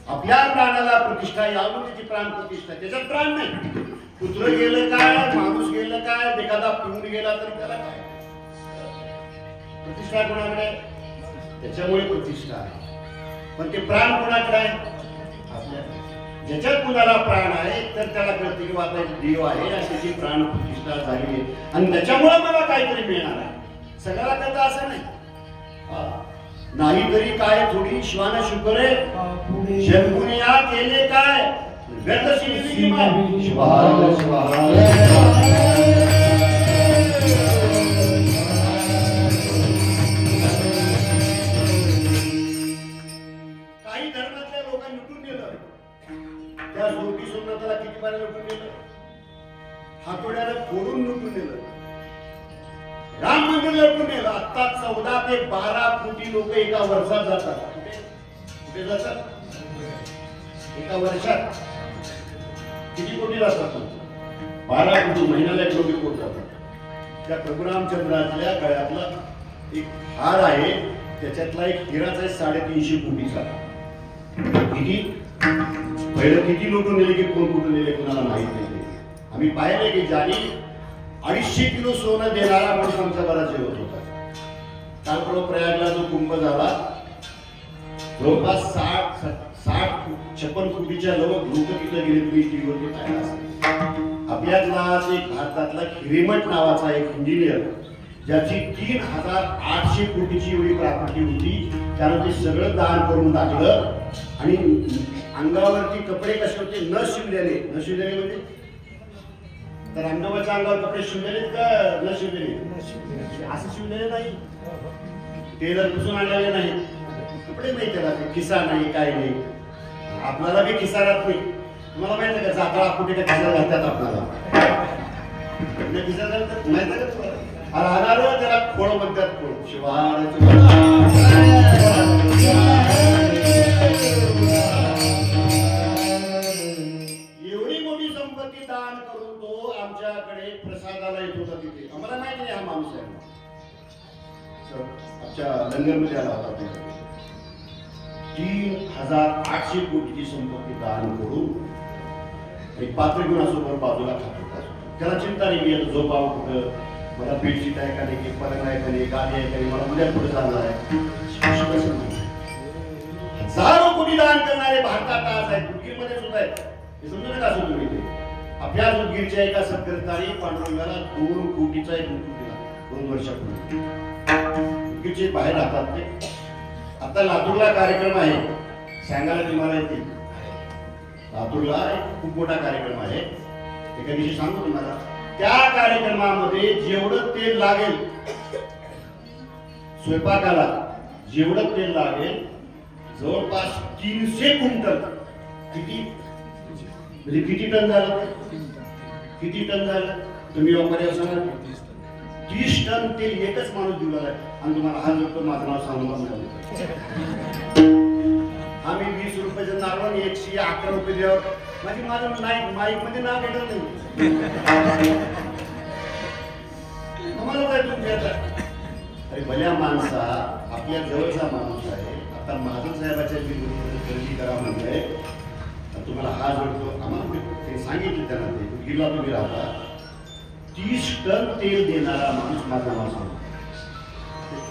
आपल्या प्राणाला प्रतिष्ठा यावं त्याची प्राण प्रतिष्ठा. त्याच्यात प्राण नाही. कुत्र गेलं काय, माणूस गेलं काय, एखादा पिऊन गेला तरी त्याला काय प्रतिष्ठा कोणाकडे? त्याच्यामुळे प्रतिष्ठा आहे. पण ते प्राण कोणाकडे आहे? आपल्याकडे. ज्याच्यात कुणाला प्राण आहे तर त्याला कळते की आता देव आहे आणि त्याची प्राण प्रतिष्ठा झाली आहे आणि त्याच्यामुळे मला काहीतरी मिळणार आहे. सगळ्याला कळतं असं नाही. नाही तरी काय थोडी श्वान शुकरे शंकुनिया केले काय व्यर्थ शिवली शिवाहार शिवाहार. काही धर्मातल्या लोकांनी लुटून गेलं. त्या जोगी सोमनाथाला किती पाणी लुटून गेलं? हातोड्याला फोडून लुटून गेलं. राम मंदिर लुटून गेलं. आता 14 ते 12 कोटी लोक एका वर्षात जातात. कुठे जातात? एका वर्षात किती कोटी जातात? 12 कोटी. महिन्याला 1 कोटी जातात. त्या प्रभू रामचंद्राच्या गळ्यातला एक हार आहे, त्याच्यातला एक हिराच आहे 350 कोटीचा. किती पहिलं किती लुटून नेले की कोण कुठून नेले कोणाला माहित नाही. आम्ही पाहिले की ज्याने 250 किलो सोनं देणारा माणूस आमचा बराच होत होता. काल प्रयागला जो कुंभ झाला जवळपास 60-56 कोटीच्या लोक तिथे गेले. तुम्ही टीव्हीवरती पाहिला असेल. आपल्यातला एक भारतातला हिरेमठ नावाचा एक इंजिनियर ज्याची 3800 कोटीची एवढी प्रॉपर्टी होती, त्यानं ते सगळं दान करून टाकलं. आणि अंगावरती कपडे कसे होते? न शिवलेले. न शिवलेले म्हणजे तर अंगावरच्या अंगावर कपडे शिवलेले का न शिवलेले? असं शिवलेले नाही. टेलर पुसून आणलेले नाही. कपडे नाही, त्याला खिसा नाही, काय नाही. आपल्याला बी खिसा राहत नाही. तुम्हाला माहिती आहे का जाता कुठे त्या खिसा घालतात आपल्याला? खिसा घालतात माहिती आहे का तुम्हाला? राहणार त्याला खोळ म्हणतात. खोळ शिवाहार. एवढी मोठी संपत्ती दान करून तो आमच्याकडे प्रसादाला येत होता. तिथे आम्हाला माहिती नाही हा माणूस आहे. आमच्या लंगरमध्ये आला होता. 3800 कोटीची संपत्ती दान करून एक पात्र घेऊन असो बाजूला खात होता. त्याला चिंता नाही, मी आता झोपावं कुठं, मला बेडशीट आहे का नाही, की पलंग आहे का नाही, गादी आहे का नाही, मला उद्या पुढे जाणार आहे. हजारो कोटी दान करणारे भारतात आज आहेत, उदगीरमध्ये सुद्धा आहेत. हे समजू नका असं तुम्ही ते. आपल्या उदगीरच्या एका सत्कर्ताने पांडुरंगाला 2 कोटीचा एक मुकुट दिला 2 वर्षापूर्वी. उदगीरचे बाहेर राहतात ते. आता लातूरला कार्यक्रम आहे, सांगायला तुम्हाला येतील. लातूरला एक खूप मोठा कार्यक्रम आहे, एका दिवशी सांगतो तुम्हाला. त्या कार्यक्रमामध्ये जेवढं तेल लागेल स्वयंपाकाला, जेवढं तेल लागेल जवळपास 300 क्विंटल. किती म्हणजे किती टन झालं? किती टन झालं तुम्ही वापरायला सांगा. 30 टन तेल एकच माणूस देऊ लागला. आणि तुम्हाला हा जो माझं नाव सांगून आम्ही 20 रुपयाचं नारळ 111 रुपये द्यावं. माझं माईक मध्ये नाव भेटत नाही. आम्हाला काय तुमच्या अरे भल्या माणसा, आपल्या जवळचा माणूस आहे. आता महाजन साहेबाच्या खरेदी करा म्हणतंय, तुम्हाला हा जोडतो. आम्हाला ते सांगितलं त्यांना, ते उदगीरला तुम्ही राहता, 30 टन तेल देणारा माणूस माझा नाव सांगतो.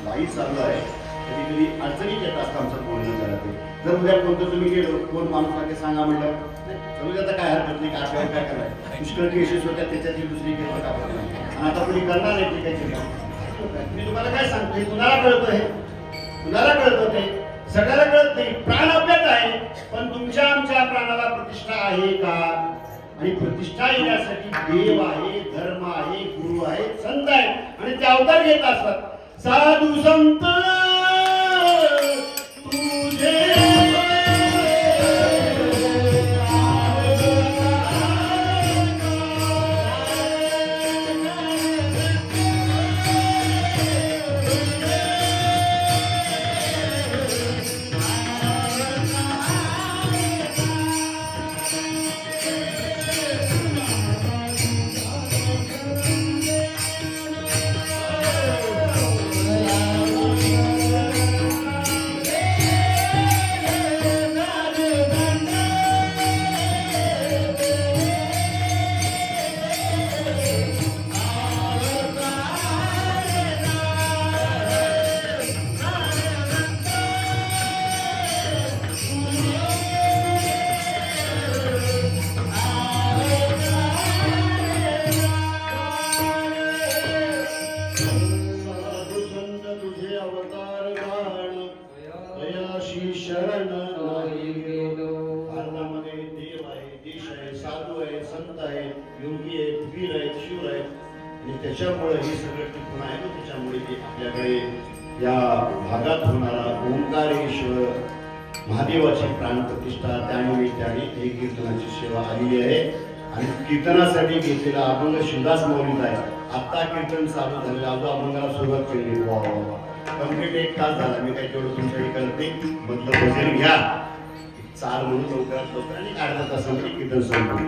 वाई चालू आहे, कधी कधी अडचणीत येत असतं आमचं बोलणं करायचं. जर उद्या कोणतं तुम्ही गेलो, कोण माणूस लागते सांगा म्हटलं, समजा आता काय हरकत नाही, काय आपल्याला काय करायचं. पुष्कळ केसेस होत्या, त्याच्यातली दुसरी केस का आणि आता तुम्ही करणार नाही ते काही. मी तुम्हाला काय सांगतो, हे कुणाला कळतं, हे कुणाला कळतं, ते सगळ्याला कळत नाही. प्राण आपल्यात आहे, पण तुमच्या आमच्या प्राणाला प्रतिष्ठा आहे का? आणि प्रतिष्ठा येण्यासाठी देव आहे, धर्म आहे, गुरु आहे, संत आहे, आणि ते अवतार घेत असतात. साधू संत तुझे शरण भारतामध्ये देव आहे, देश आहे, साधू आहे, संत आहे, योगी आहेत, वीर आहेत, शिव आहेत, आणि त्याच्यामुळे हे सगळं टिकून आहे. त्याच्यामुळे आपल्याकडे या भागात होणारा ओंकारेश्वर महादेवाची प्राणप्रतिष्ठा त्यानिमित्ताने एक कीर्तनाची सेवा आलेली आहे. आणि कीर्तनासाठी घेतलेला अभंग शिवदास मौलिक आहे. आता कीर्तन चालू झालेलं, अजून अभंगाला सुरुवात केली. कंप्लीट 1 तास झाला. मी काही तेवढं तुमच्याकडे करते, म्हटलं भजन घ्या 4 म्हणून लवकरात लवकर, आणि अर्धा तासामध्ये कीर्तन संपलं.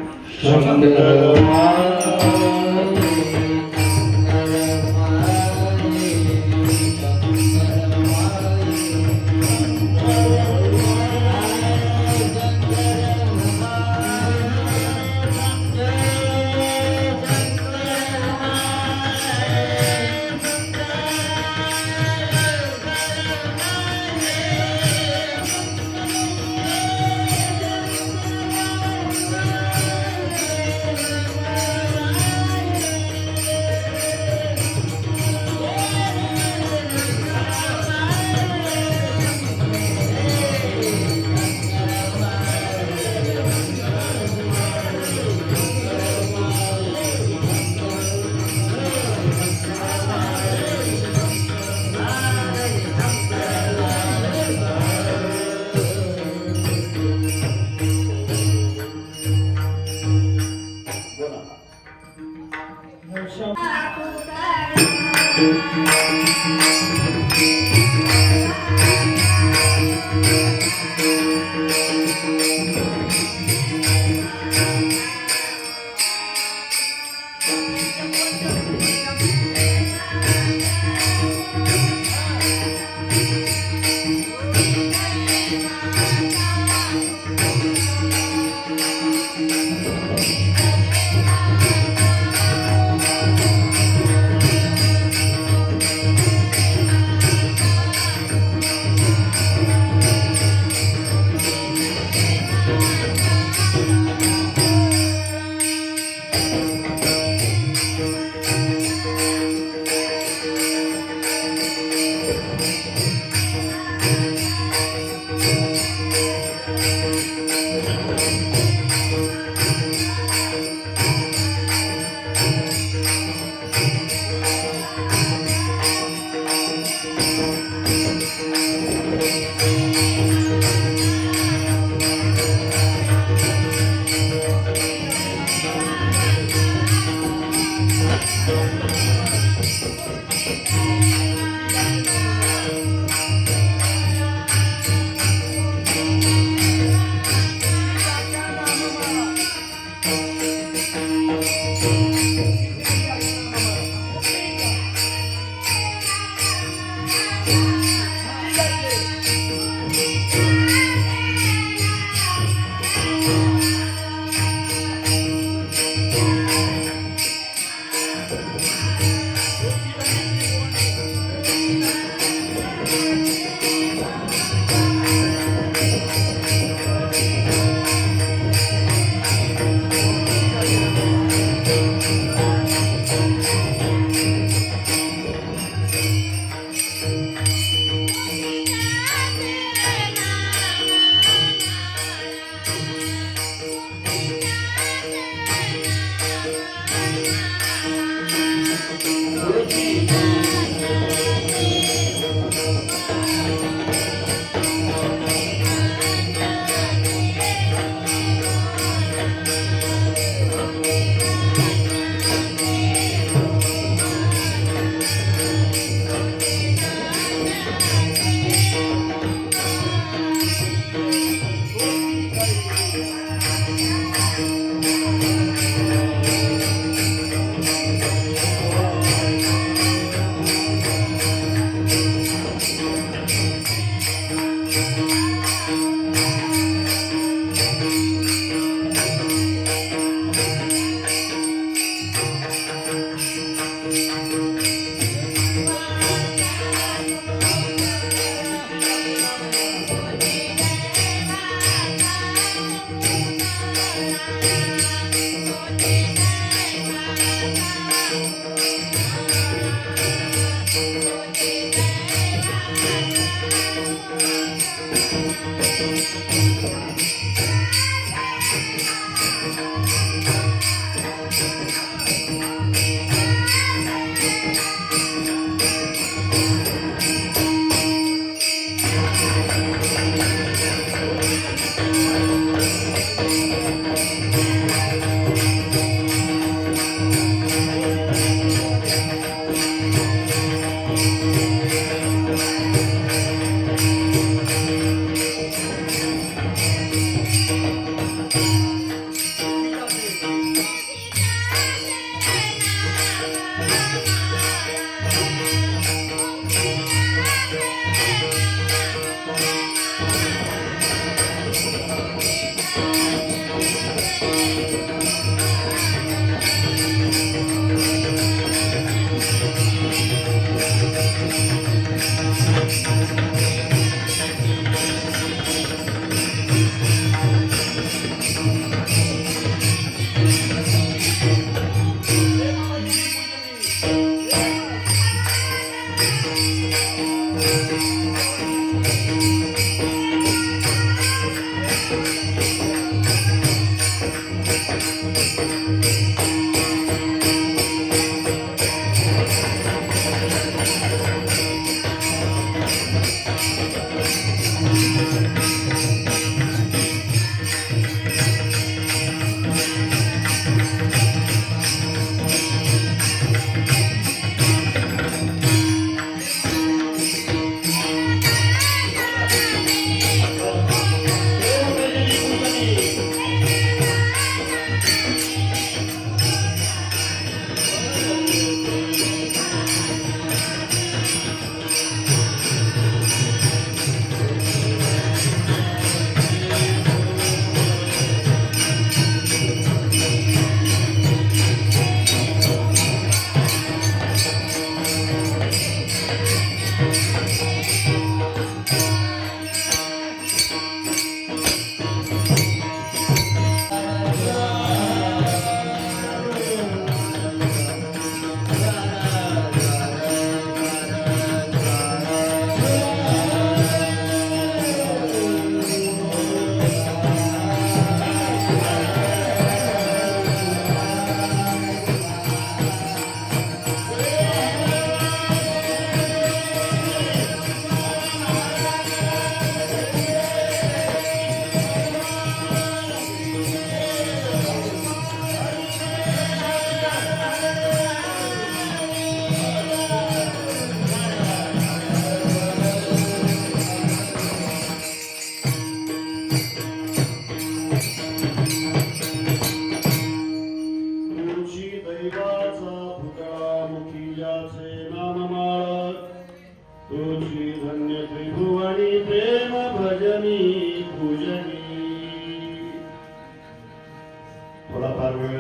थोडाफार वेळ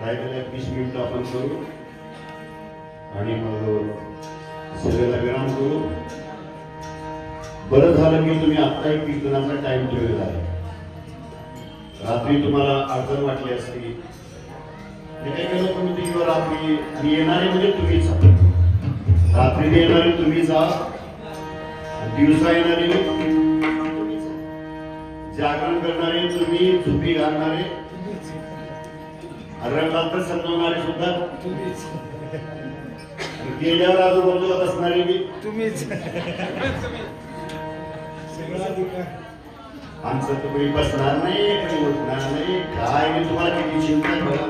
राहिलेल्या 20 मिनिटं आपण करू आणि मग सगळ्याला विराम करू. बरं झालं की तुम्ही आत्ता एक कीर्तनाचा टाइम ठेवलेला आहे. रात्री तुम्हाला अडचण वाटली असती. मी काय केलं तुम्ही किंवा रात्री मी येणारे म्हणजे तुम्हीच रात्री येणारे तुम्हीच दिवसा येणारे जागरण करणारे तुम्ही, झोपी घालणारे, रात्र समजवणारे सुद्धा गेल्यावर आजूबाजूला बसणारे मी तुम्हीच. आमचं तुम्ही बसणार नाही, तुम्ही उठणार नाही, काय मी तुम्हाला किती चिंता बघा.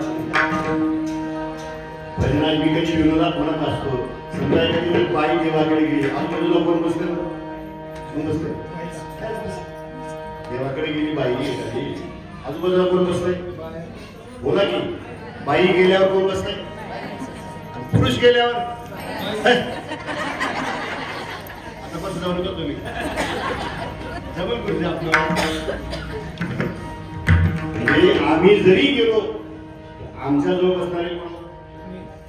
भजनात मी कधी विनोदात म्हणत असतो, समजा एखादी बाई देवाकडे गेली, आजूबाजूला कोण बसते? देवाकडे गेली बाई एखादी, आजूबाजूला कोण बसतंय? बोला की, बाई गेल्यावर कोण बसतंय? पुरुष गेल्यावर आता बस जाऊ नका तुम्ही. जबल करते आपलं. आम्ही जरी गेलो आमच्या जवळ बसणारे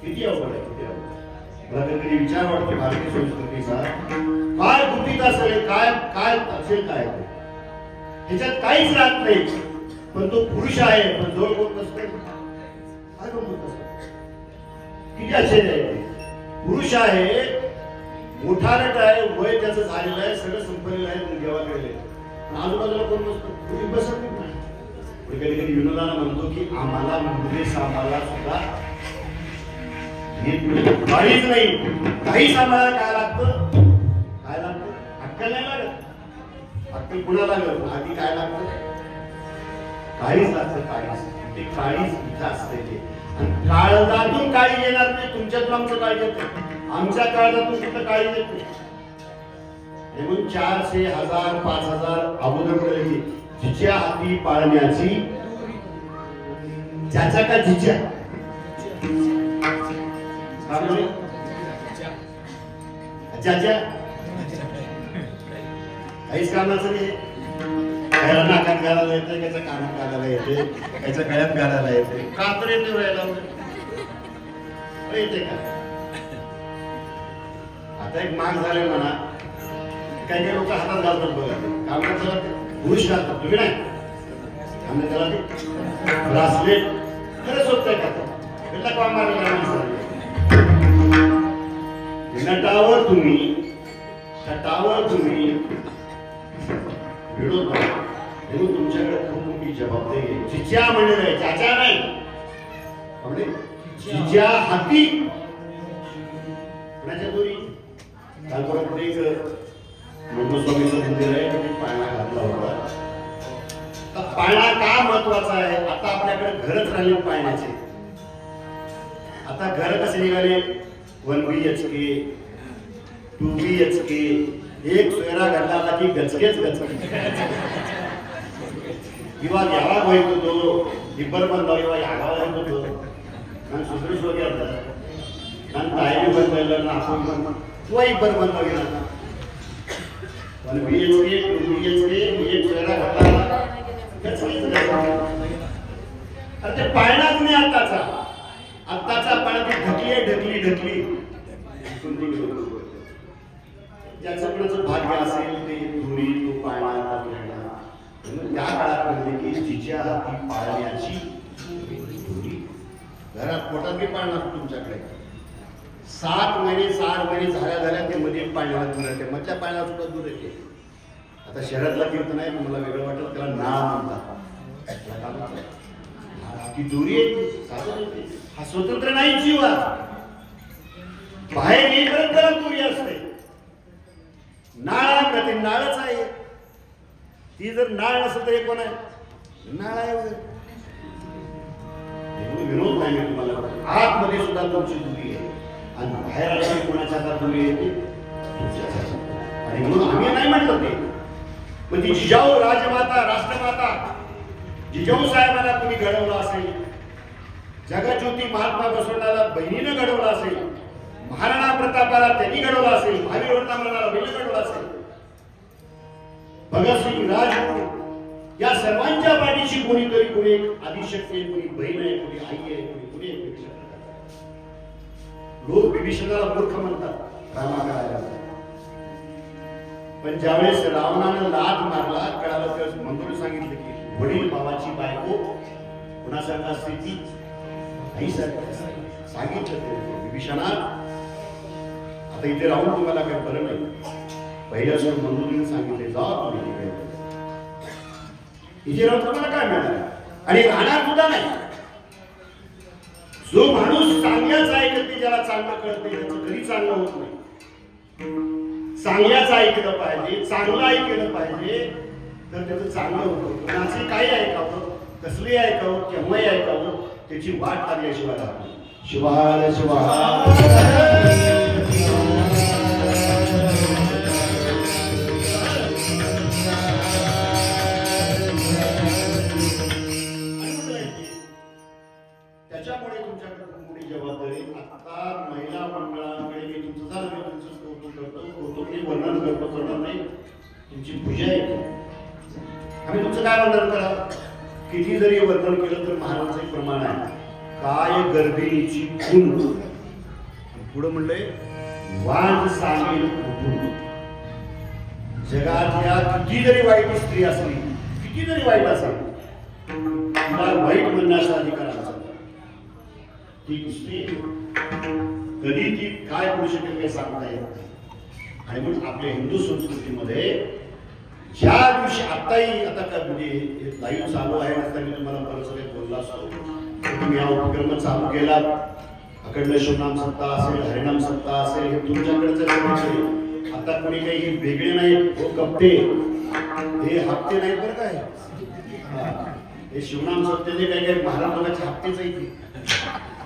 किती अवघड आहे, किती अवघड. मला कधी विचार वाटतो भारतीय संस्कृतीचा काय कृतीत असेल, काय काय असेल, काय ह्याच्यात काहीच राहत नाही. पण तो पुरुष आहे, पण जवळ कोण बसतोय? काय गंमत असते, किती आश्चर्य आहे ते. पुरुष आहे, मोठा नट आहे, वय त्याचं झालेलं आहे, सगळं संपलेलं आहे, देवाकडे आजूबाजूला कोण बसतो? पुरुष बसत नाही. कधी कधी विनोदाला म्हणतो की आम्हाला मुले सांभाळा सुद्धा काहीच नाही. काही सांभाळायला काय लागतं? काय लागतं? अक्कल नाही लागत. अक्कल कुणा लागत? आधी काय लागतं? काळीच लागतं. काळीच ते काळीच इथं असते ते. काळजातून काळी येणार नाही. तुमच्यातून आमचं काळी येतं, आमच्या काळजातून तिथं काळी येत नाही. म्हणून 400, 1000, 5000 अगोदर जिच्या हाती पाळण्याची ज्याच्या का जिच्या ज्याच्या काहीच कामाचं नाही. त्याला नाकात घालायला येते, त्याच्या कानात घालायला येते, त्याच्या गळ्यात घालायला येते. का तर येते व्हायला येते का? आता एक माग झाले म्हणा, काही काही लोक हातात घालतात बघा, कामात त्याला पुरुष घालतात, तुम्ही नाही आम्ही त्याला ते ब्रासलेट खरंच होतंय का? त्याला का मारलेला नटावर तुम्ही तटावर तुम्ही विरोध करा. म्हणून तुमच्याकडे खूप मोठी जबाबदारी आहे. जिच्या म्हणजे चाचा नाही म्हणजे जिच्या हाती कुणाच्या दोरी कालपर्यंत एक मंगळस्वामीचं मंदिर आहे, तुम्ही पाळणा घातला होता. तर पाळणा का महत्वाचा आहे? आता आपल्याकडे घरच राहिले पाळण्याचे. आता घर कसे निघाले? 1 BHK 2 BHK. एक सोयरा घातला की गचकेच गचके किंवा घ्यावा माहित होतो इब्बर बंदाव किंवा यागावा माहित होतो आणि सुधरीश वगैरे आणि ताईने बंदायला ना आपण पण किंवा इब्बर बंदाव गेला. पण BHK 2 BHK एक सोयरा घातला अरे ते पाळणाच नाही आत्ताचा पाळणा ती ढकली ज्याचं कोणाचं भाग्य असेल ते दोरी तो पाळणा त्या काळात म्हणले की जिच्या हाती पाळण्याची दोरी. घरात पोटात बी पाळणार तुमच्याकडे 7 महिने झाल्या ते मध्ये पाळण्याला दूर येते, मधल्या पाळण्याला सुद्धा दूर येते. आता शहरातला कीर्तन आहे, मला वेगळं वाटत, त्याला नाळ म्हणतात. ती दोरी हा स्वतंत्र नाही जीव. बाहेर येईपर्यंत त्याला दोरी असते. नाळ आहे, नाळच आहे. ती जर नाळ नसेल तर हे कोण आहे? नाळ आहे. विरोध नाही मी तुम्हाला. आतमध्ये सुद्धा तुमची दुरी आहे आणि बाहेर आल्याने कोणाच्या हातात दुरी येते? आणि म्हणून आम्ही नाही म्हटलं ते. पण ती जिजाऊ राजमाता राष्ट्रमाता जिजाऊ साहेबांना तुम्ही घडवलं असेल, जगज्योती महात्मा बसवण्याला बहिणीनं घडवलं असेल, महाराणा प्रतापाला त्यांनी घडवलं असेल, महावीर वर्तमानाला बहिणी घडवलं असेल, भगतसिंग राजगुरू या सर्वांच्या पाठीशी कोणी एक आदिशक्ती आहे, कोणी बहीण आहे, कोणी आई आहे, कोणी आहे. लोक विभीषणाला मूर्ख म्हणतात रामाकाळाला. पण ज्यावेळेस रावणानं लाथ मारला कळालं तर मंगळू सांगितलं की वडील भावाची बायको कुणासारखं असते? ती आईसारखं सांगितलं विभीषणा. आता इथे राहून तुम्हाला काही बरं नाही. पहिल्या सुरू मंगळूने सांगितले जा तुम्ही इथे राहून तुम्हाला काय मिळणार आणि राहणार सुद्धा नाही. जो माणूस चांगल्याच ऐकत ज्याला चांगलं कळत नाही त्याचं कधी चांगलं होत नाही. चांगल्याच ऐकलं पाहिजे, चांगलं ऐकलं पाहिजे तर त्याचं चांगलं होतं. कोणाचे काय ऐकावं, कसले ऐकावं, केव्हाही ऐकावं, त्याची वाट लागल्याशिवाय राहतो. शिवाय त्याच्यामुळे तुमच्याकडे खूप मोठी जबाबदारी. आता महिला मंडळाकडे मी तुमचं झालं मी तुमचं कौतुक करतो, कौतुक वर्णन करतो, करणार नाही. तुमची पूजा आहे. आम्ही तुमचं काय वर्णन करा? किती जरी वर्णन केलं तर महाराजांचं एक प्रमाण आहे. काय गर्भिणीची खून पुढं म्हणलंय वाण सांगेल कुठून. जगातल्या किती जरी वाईट स्त्री असली, किती जरी वाईट असेल, तिला वाईट म्हणण्याचा अधिकार असेल. ती स्त्री कधी ती काय करू शकेल हे सांगता येत नाही. आणि म्हणून आपल्या हिंदू संस्कृतीमध्ये ज्या दिवशी आताही आता काय म्हणजे लाईव्ह चालू आहे नसता मी तुम्हाला बरंच काही बोलला असतो. तुम्ही हा उपक्रम चालू केला, अखंड शिवनाम सत्ता असेल, हरिनाम सत्ता असेल, हे तुमच्याकडचं आता कोणी काही वेगळे नाही. हो कप्ते हे हप्ते नाहीत बरं काय. हे शिवनाम सत्तेचे काही काही महाराजांचे हप्तेच आहे.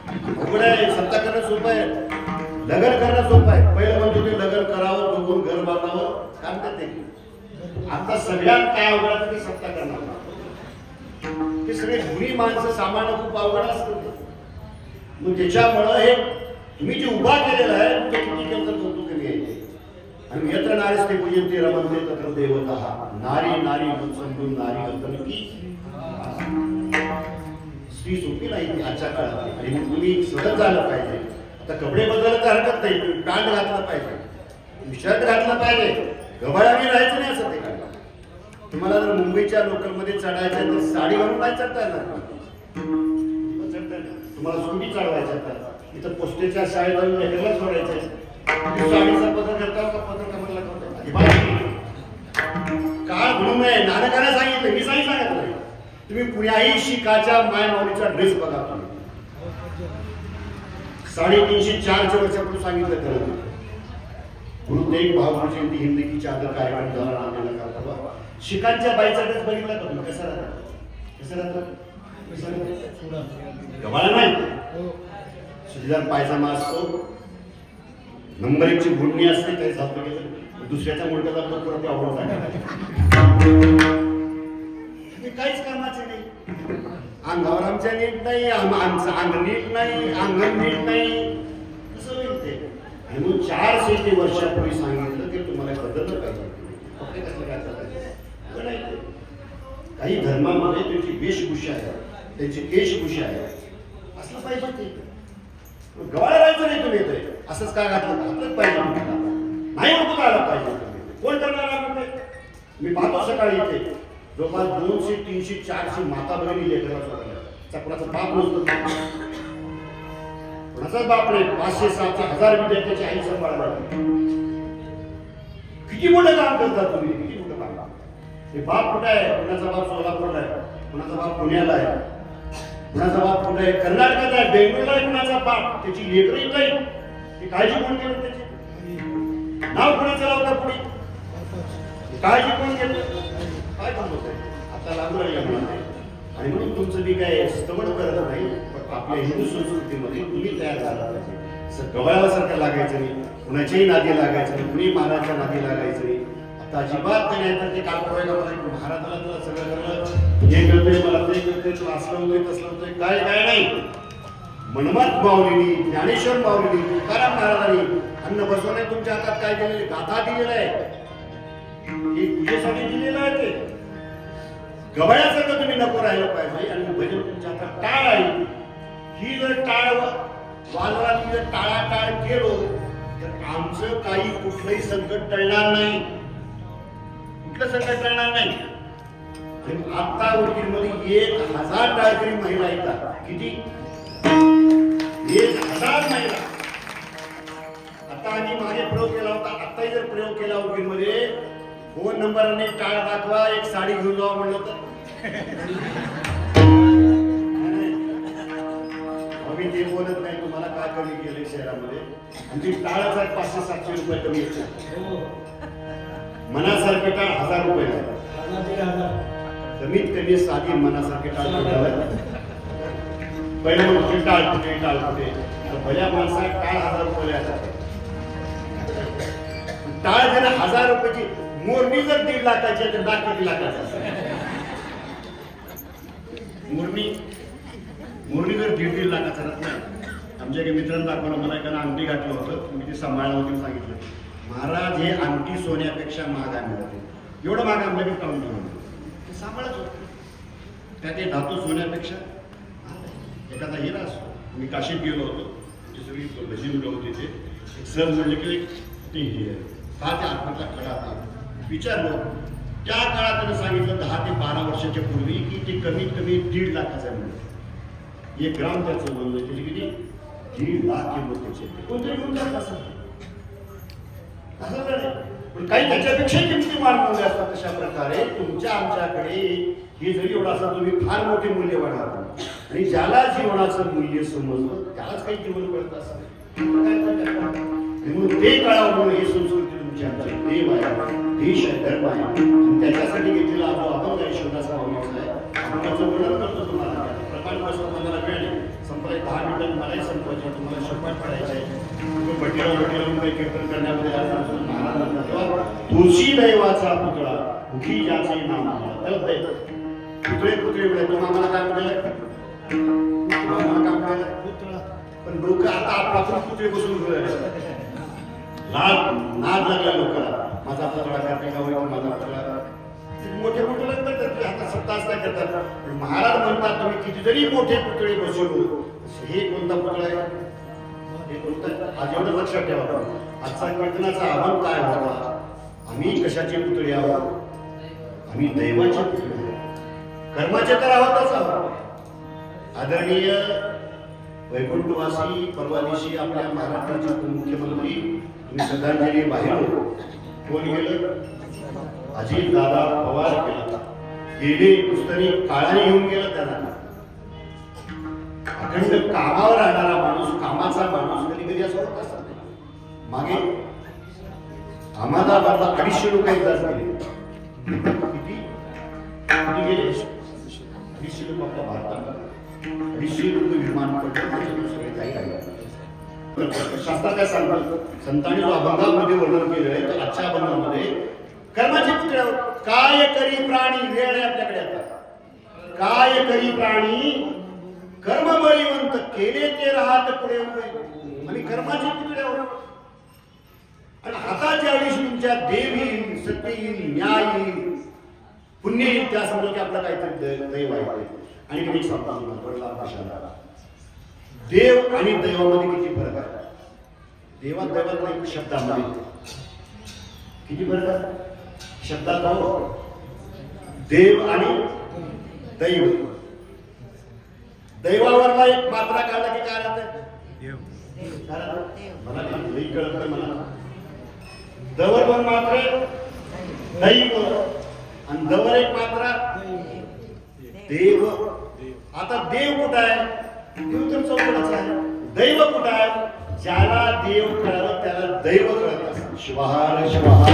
अवघड आहे. सत्ता करणं सोपं आहे, लग्न करणं सोपं आहे. पहिलं म्हणजे ते लग्न करावं, बघून घर बांधावं काम करते. आता सगळ्यात काय अवघड ते सत्ता करणार. ते सगळे गुणी माणसं सामान्य खूप अवघड असतं. मग त्याच्यामुळं हे तुम्ही जे उभा केलेलं आहे ते किती केलं तर कौतुक कमी आहे. आणि यत्र नारीस्ते पूजन्ते रमन्ते तत्र देवताः. नारी नारी म्हणून समजून नारी घालताना की स्त्री सोपी नाही ती आजच्या काळात. आणि मग तुम्ही सतत झालं पाहिजे. आता कपडे बदलायला हरकत नाही, तुम्ही पॅन्ट घातला पाहिजे, शर्ट घातला पाहिजे, गबाळाने राहायचं नाही असं ते काय. तुम्हाला जर मुंबईच्या लोकलमध्ये चढायचं आहे तर साडी घालून नाही चढता येणार. तुम्हाला स्कूटी चालवायचं तर इथं पोस्टेच्या शाळेत जाऊन लेकरला सोडायचं, साडीचा पदर करता का पदर कमरला काळ म्हणून नये. नानकाने सांगितलं, मी सांगितलं नाही. तुम्ही कुण्याही शिखाच्या मायमाऊलीचा ड्रेस बघा. तुम्ही 350-400 वर्षापूर्वी सांगितलं खरं. गुरु तेग बहादूर जयंती हिंद की चादर कार्यक्रम झाला नांदेडला करता. शिखांच्या बाईचा ड्रेस बघितला का तुम्ही? कसा राहतात, कसं राहतात? गबाळा नाही, सुधीदार पायजामा असतो, नंबर 1ची घुडणी असते, काही झालं गेलं दुसऱ्याच्या मुलगाला तो परत आवडत काहीच कामाचे नाही. अंगावर आमच्या नीट नाही, आमचं अंग नीट नाही, अंगण नीट नाही, कसं होईल ते? आणि मग 400 वर्षापूर्वी सांगितलं की तुम्हाला बदललं पाहिजे. काही धर्मामध्ये त्यांची वेशभूषा आहे, त्यांची केशभूषा आहे, असलं पाहिजे ते. गवाळा राहायचं नाही तुम्ही येतोय असंच काय घातलंच पाहिजे नाही होतं आलं पाहिजे. कोण करणार? मी पाहतो सकाळी इथे जवळपास 200, 300, 400 माता बहिणी लेकरला सोडल्या. कोणाचा बाप नसतो, कोणाचाच बाप नाही. 500, 700, 1000 विद्यार्थ्याची आई सांभाळायला. किती मोठं काम करतात तुम्ही, किती मोठं काम. ते बाप कुठं आहे? कुणाचा बाप सोलापूरला आहे, कुणाचा बाप पुण्याला आहे, कुणाचा बाप कुठे आहे? कर्नाटकात आहे, बेंगलोरला आहे. कुणाचा बाप, त्याची लेकरं येत नाही. ती काळजी कोण केलं? त्याची नाव कुणाचं लावता पुढे? काळजी कोण घेतं? काय काम होत आहे आता लागू राहिलं. आणि म्हणून तुमचं मी काय स्तवड करत नाही, पण आपल्या हिंदू संस्कृतीमध्ये तुम्ही तयार झाला पाहिजे. गवळासारखं लागायचं नाही, कुणाच्याही नादी लागायचं नाही, कुणी महाराजच्या नादी लागायचं नाही. आता अजिबात ते नाही तर ते काल करायला महाराजाला तुला सगळं करणं हे करतोय, मला ते करतोय, तू असलं होतोय तसलं होतोय, काय काय नाही. मनमत माऊलीनी, ज्ञानेश्वर माऊलीनी, तुकाराम महाराजांनी अन्न बसवणे तुमच्या हातात काय दिलेले? गाथा दिलेला आहे, हे पूजेसाठी दिलेलं आहे. ते गवळ्यासारखं तुम्ही नको राहिलं पाहिजे. आणि भजन तुमच्या हातात टाळ आहे, ही जर टाळ वाजवायला तुम्ही जर टाळाटाळ केलो तर आमचं काही कुठलंही संकट टळणार नाही, कुठलं संकट टळणार नाही. आणि आता उदगीरमध्ये 1000 टाळकरी महिला येतात. किती? 1000 महिला. आता आम्ही मागे प्रयोग केला होता, आताही जर प्रयोग केला उदगीरमध्ये, फोन नंबरने टाळ दाखवा, एक साडी घेऊन जावा म्हणलं तर आम्ही ते बोलत नाही. तुम्हाला काय कमी केलंय शहरामध्ये? आणि ती टाळाचा 500-700 रुपये कमी येतो. मनासारखे टाळ 1000 रुपये कमीत कमी. साधी मनासारखे टाळ पहिलं म्हणजे टाळ कुठे, टाळ कुठे. भल्या माणसाला टाळ 1000 रुपये येतात. टाळ जर 1000 रुपयाची, मोरणी जर 1.5 लाखाची तर दाख किती लाखाचा? मोरणी जर 1.5 लाखाचा नाही. आमच्या एका मित्रांनी दाखवलं, मला एका अंगठी घातलं होतं, मी ते सांभाळलं होतं, सांगितलं महाराज हे अंगठी सोन्यापेक्षा महाग आहे. एवढं महाग आमच्याकडे काढून ठेवलं, ते सांभाळत होतं. त्यात हे धातू सोन्यापेक्षा एखादा हिरा असतो. मी काशीत गेलो होतो, ती सगळी भजी मुलं होती. ते सर म्हणजे की ते हे का त्या आत्महत्या खडा विचारलं. त्या काळात त्यानं सांगितलं 10 ते 12 वर्षाच्या पूर्वी की ते कमीत कमी 1.5 लाखाचं आहे म्हणून. 1 ग्राम त्याचं म्हणलं त्याची किती? 1.5 लाख किंमत त्याची. कोणतरी घेऊन जात असं पण काही त्याच्यापेक्षा किमती मानवले असतात. तशा प्रकारे तुमच्या आमच्याकडे हे जरी एवढं असं तुम्ही फार मोठे मूल्य वाढवता. आणि ज्याला जीवनाचं मूल्य समजलं त्यालाच काही जीवन कळत असतं. म्हणून ते कळावं म्हणून ही संस्कृती तुमची आमची देव आहे, देश आहे, धर्म आहे. आणि त्याच्यासाठी घेतलेला जो अभंग आहे शोधाचा अभंगाचा आहे. आपण त्याचं वर्णन करतो तुम्हाला. प्रमाण बसवून मला वेळ संपला 10 मिनिटात मलाही संपवायचं, तुम्हाला शपथ पडायचं आहे. बटीला काही कीर्तन करण्यामध्ये तुळशी दैवाचा पुतळा मुखी ज्याचे नाम पुतळे पुतळे मिळेल. तुम्हाला मला काय मिळेल? तुम्हाला काम मिळेल? पण लोक आता आपण पुतळे बसून नाद लागला लोकांना, माझा पुतळा करते का होईल, माझा पुतळा. मोठे मोठे लोक करतात, आता सत्ता असता करतात. पण महाराज म्हणतात तुम्ही किती जरी मोठे पुतळे बसवलो, हे कोणता पुतळा आहे, हे कोणता. आज एवढं लक्षात ठेवा, आजचा कीर्तनाचा आव्हान काय होता, आम्ही कशाचे पुतळे आहोत, आम्ही दैवाचे पुतळे आहोत. कर्माचे तर आहोतच आहोत. आदरणीय वैकुंठवासी परवा दिवशी आपल्या महाराष्ट्राचे उपमुख्यमंत्री तुम्ही श्रद्धांजली बाहेर कोण गेलं, अजित दादा पवार केला. गेले पुस्तरी काळाने येऊन गेला. त्यांना अखंड कामावर राहणारा माणूस, कामाचा माणूस कधी कधी असं होत असत नाही. मागे अहमदाबादला 250 लोक एकदाच गेले. किती गेले? 250 लोक आपल्या भारतात, 250 लोक विमान पडलं, सगळे काही राहिले. शास्त्रात काय सांगतात, संतांनी जो अभंगामध्ये वर्णन केलं आहे, तर आजच्या अभंगामध्ये कर्माचे पुतळे काय करी प्राणी, वेळ आहे आपल्याकडे आता. काय करी प्राणी कर्म बळीवंत, केले ते राहत पुढे उभे. आणि कर्माचे पुतळे आहोत. आणि आता ज्यावेळी तुमच्या देव येईल, सत्य येईल, न्याय येईल, पुण्य येईल, त्या समजा की आपला काहीतरी दैव आहे. आणि मी सांगतो देव आणि दैवामध्ये किती फरक आहे. देवात दैवात नाही, शब्दामध्ये किती फरक आहे. शब्दात हो देव आणि दैव. दैवावरला एक मात्रा काढला की काय राहतं, मला नाही कळत मला. दवर पण मात्र दैव, आणि दवर एक मात्रा देव. आता देव कुठं आहे, देव तर चौकडाच आहे. दैव कुठं आहे, ज्याला देव कळलं त्याला दैव कळत असतं. शिवहार शिवहार.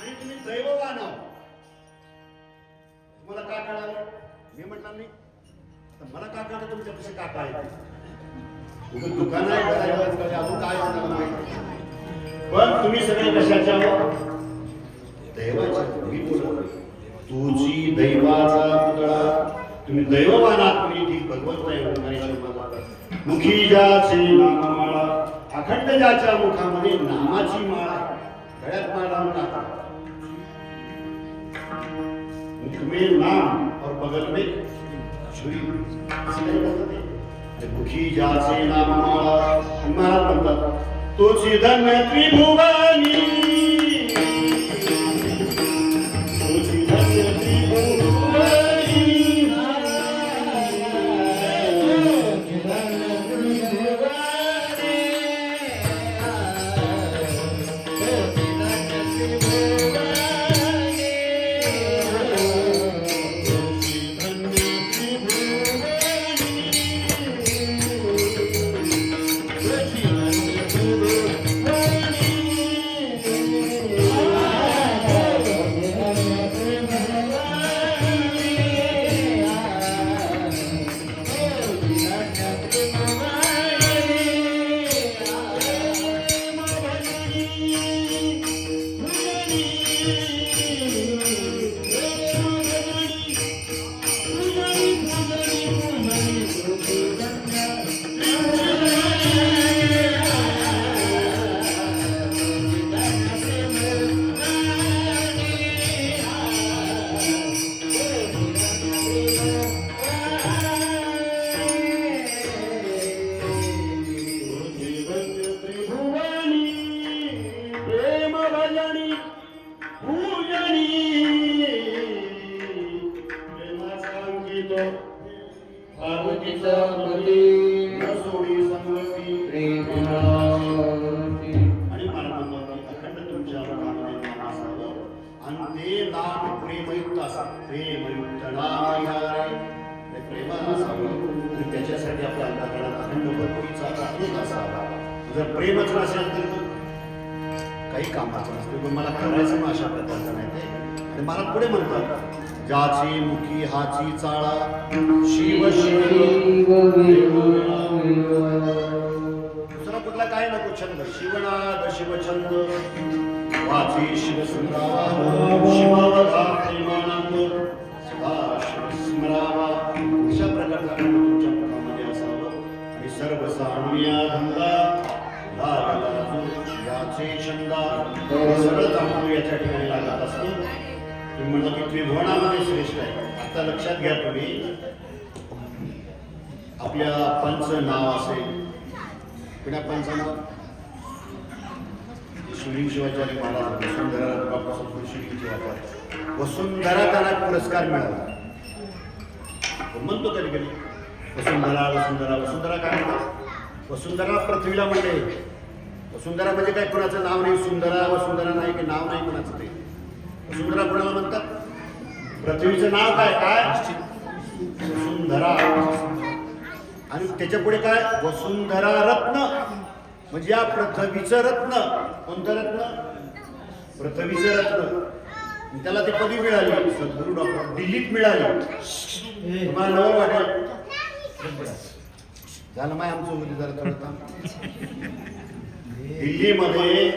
आणि तुम्ही दैववान आहात. तुम्हाला का कळालं, मी म्हटलं नाही, मला का कळतं तुमच्यापाशी का कळायचं. दुकान आहे अजून काय माहिती. पण तुम्ही सगळे कशाचे आहोत, दैवाचे. मी बोलतो तुझी दैवाचा पुतळा, तुम्ही दैववानात, तुम्ही ठीक भगवत नाही. मुखी ज्याचे नाममाळा, अखंड ज्याच्या मुखामध्ये नामाची माळा, गळ्यात माळ लावून टाका. तुम्ही नाम और बगल में छुरी. मुखी ज्याचे नाममाळा, महाराज म्हणतात तोची धन्य त्रिभुवनी, तोची धन्य त्रिभुवनी. त्याच्यासाठी आपल्या अंतःकरणात अखंड भक्तीचा प्रार्थना असावा. जर प्रेमच नसेल तर काही कामाचं नसते. पण मला करायचं मग अशा प्रकारचं नाही ते. आणि मला पुढे म्हणतात ज्याची मुखी हाची चाळा, शिव शिव. दुसरा कुठला काय नको छंद, शिवनाद शिवछंद, वाची शिवसुंदरा, शिवावधा प्रेमानंद. सर्व साम्या धंदा लागला जो याचे छंदा. हे सगळं तांदूळ याच्या ठिकाणी लागत असतो. तुम्ही म्हणता की त्रिभुवनामध्ये श्रेष्ठ आहे. आता लक्षात घ्या तुम्ही, आपल्या पंच नाव असेल, कुणा पंच नाव शिवलिंग शिवाचार्य महाराज वसुंधरा बापासून शिवलिंग शिवाचार्य वसुंधरा त्यांना पुरस्कार मिळाला. म्हणतो कधी कधी वसुंधरा वसुंधरा वसुंधरा काय म्हणतात? वसुंधरा पृथ्वीला म्हणते. वसुंधरा म्हणजे काय कोणाचं नाव नाही. सुंदरा वसुंधरा नाही की नाव नाही कोणाचं ते. वसुंधरा कोणाला म्हणतात? पृथ्वीचं नाव काय काय वसुंधरा. आणि त्याच्या पुढे काय वसुंधरा रत्न, म्हणजे या पृथ्वीचं रत्न. कोणतं रत्न? पृथ्वीचं रत्न. त्याला ते पदवी मिळाली, सद्गुरू डॉक्टर दिल्लीत मिळाली. तुम्हाला नवल वाटेल झालं माय आमचं होते जरा थोडं. दिल्लीमध्ये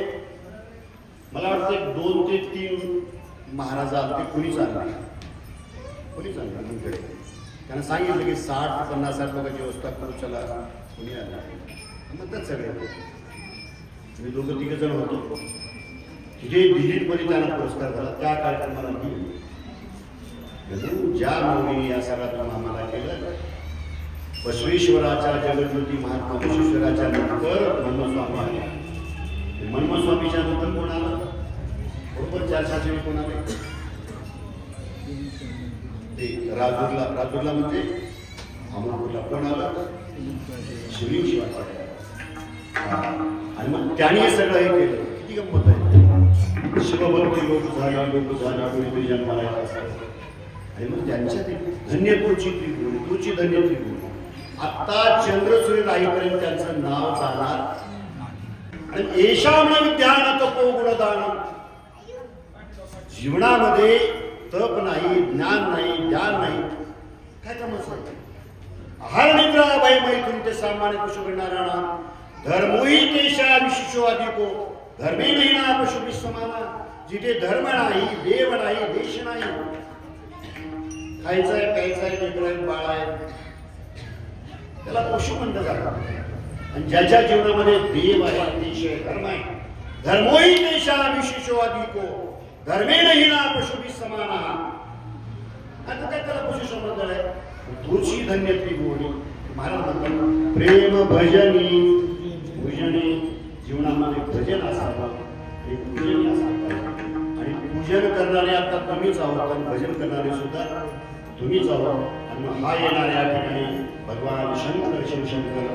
मला वाटतं 2 ते 3 महाराज आले. कुणीच आला म्हणकडे. त्यांना सांगितलं की 60-50 लोकांची व्यवस्था करू चला. कुणी आला म्हणतात सगळे. मी 2-3 जण होतो तिथे दिल्लीमध्ये त्यांना पुरस्कार झाला. त्या कार्यक्रमाला ज्या मोदीने या सगळ्यातून आम्हाला केलं. बसवेश्वराच्या जगज्योती महात्मा बसवेश्वराच्या नंतर मनमस्वामी आले. मनमस्वामीच्या नंतर कोण आलं? बरोबर 400 कोण आले? ते राजूरला म्हणजे अमरपूरला कोण आलं? शिवलिंग शिवाचार्य. आणि मग त्याने हे सगळं हे केलं. किती गंमत आहे. शिवभक्ती लोक झाली कोणीतरी जन्माला येत असतात. आणि मग त्यांच्या ते धन्यपूरची त्रिभुवनी, तुझी धन्य त्रिभुवनी. आता चंद्रसूर्य राहीपर्यंत त्यांचं नाव जाणार. आणि येशाम विद्यान तपो गुणदान. जीवनामध्ये तप नाही, ज्ञान नाही, ध्यान नाही, काय कामच नाही. आहार निद्रा बाई मैथून ते सामान्य कुशनारायणा धर्मोही तेशा विशिष्टवादी को धर्मे नाही ना पशुपी समाना. जिथे धर्म नाही, देव नाही, देश नाही, खायचं आहे, प्यायचं आहे, लेकरं आहेत, बाळ आहे, त्याला पशु म्हणलं जातं. आणि ज्याच्या जीवनामध्ये देव आहे, देश आहे, धर्म आहे, धर्मोही तेशा विशिष्टवादी को धर्मे नाही ना पशुपी समाना. आता काय त्याला पशु संबंध आहे? तुझी धन्य त्रिभुवनी. महाराज म्हणतात प्रेम भजनी भुजनी. जीवनामध्ये भजन असावं, पूजन असावं. आणि पूजन करणारे आता तुम्हीच आहोत आणि भजन करणारे सुद्धा तुम्हीच आहोत. आणि मग हा येणाऱ्या ठिकाणी भगवान शंकर शिवशंकर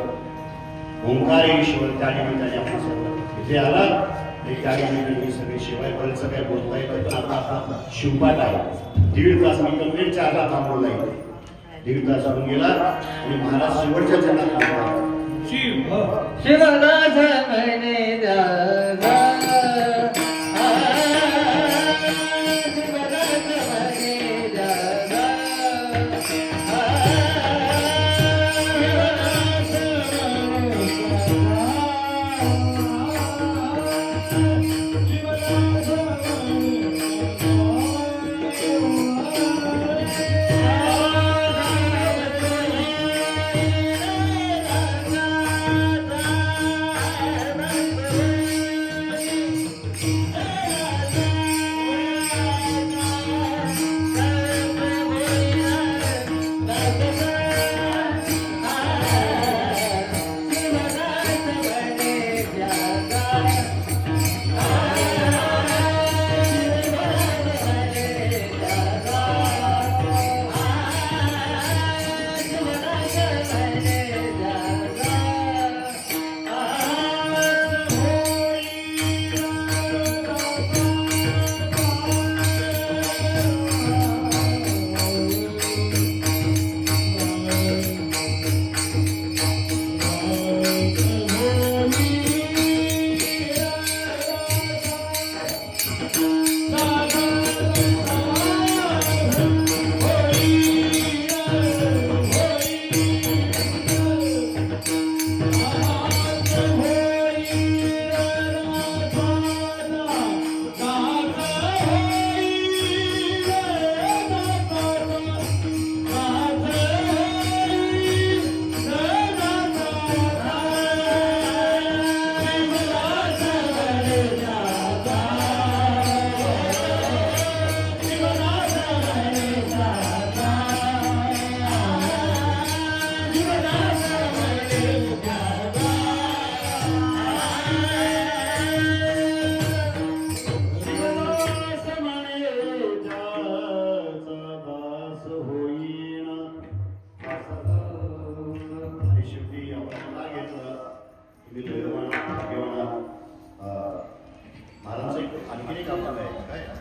ओंकारेश्वर त्या निमित्ताने आपण सर्व इथे आला. त्या निमित्ताने सगळे शिवाय बरंच काय बोलता येतं. पण आता आपला शिवपाठ आहे. 1.5 तास मी कंप्लीट 4 ला थांबवला इथे. 1.5 तास होऊन गेला आणि महाराज शेवटच्या चरणात थांबला. शिवदास म्हणे दादा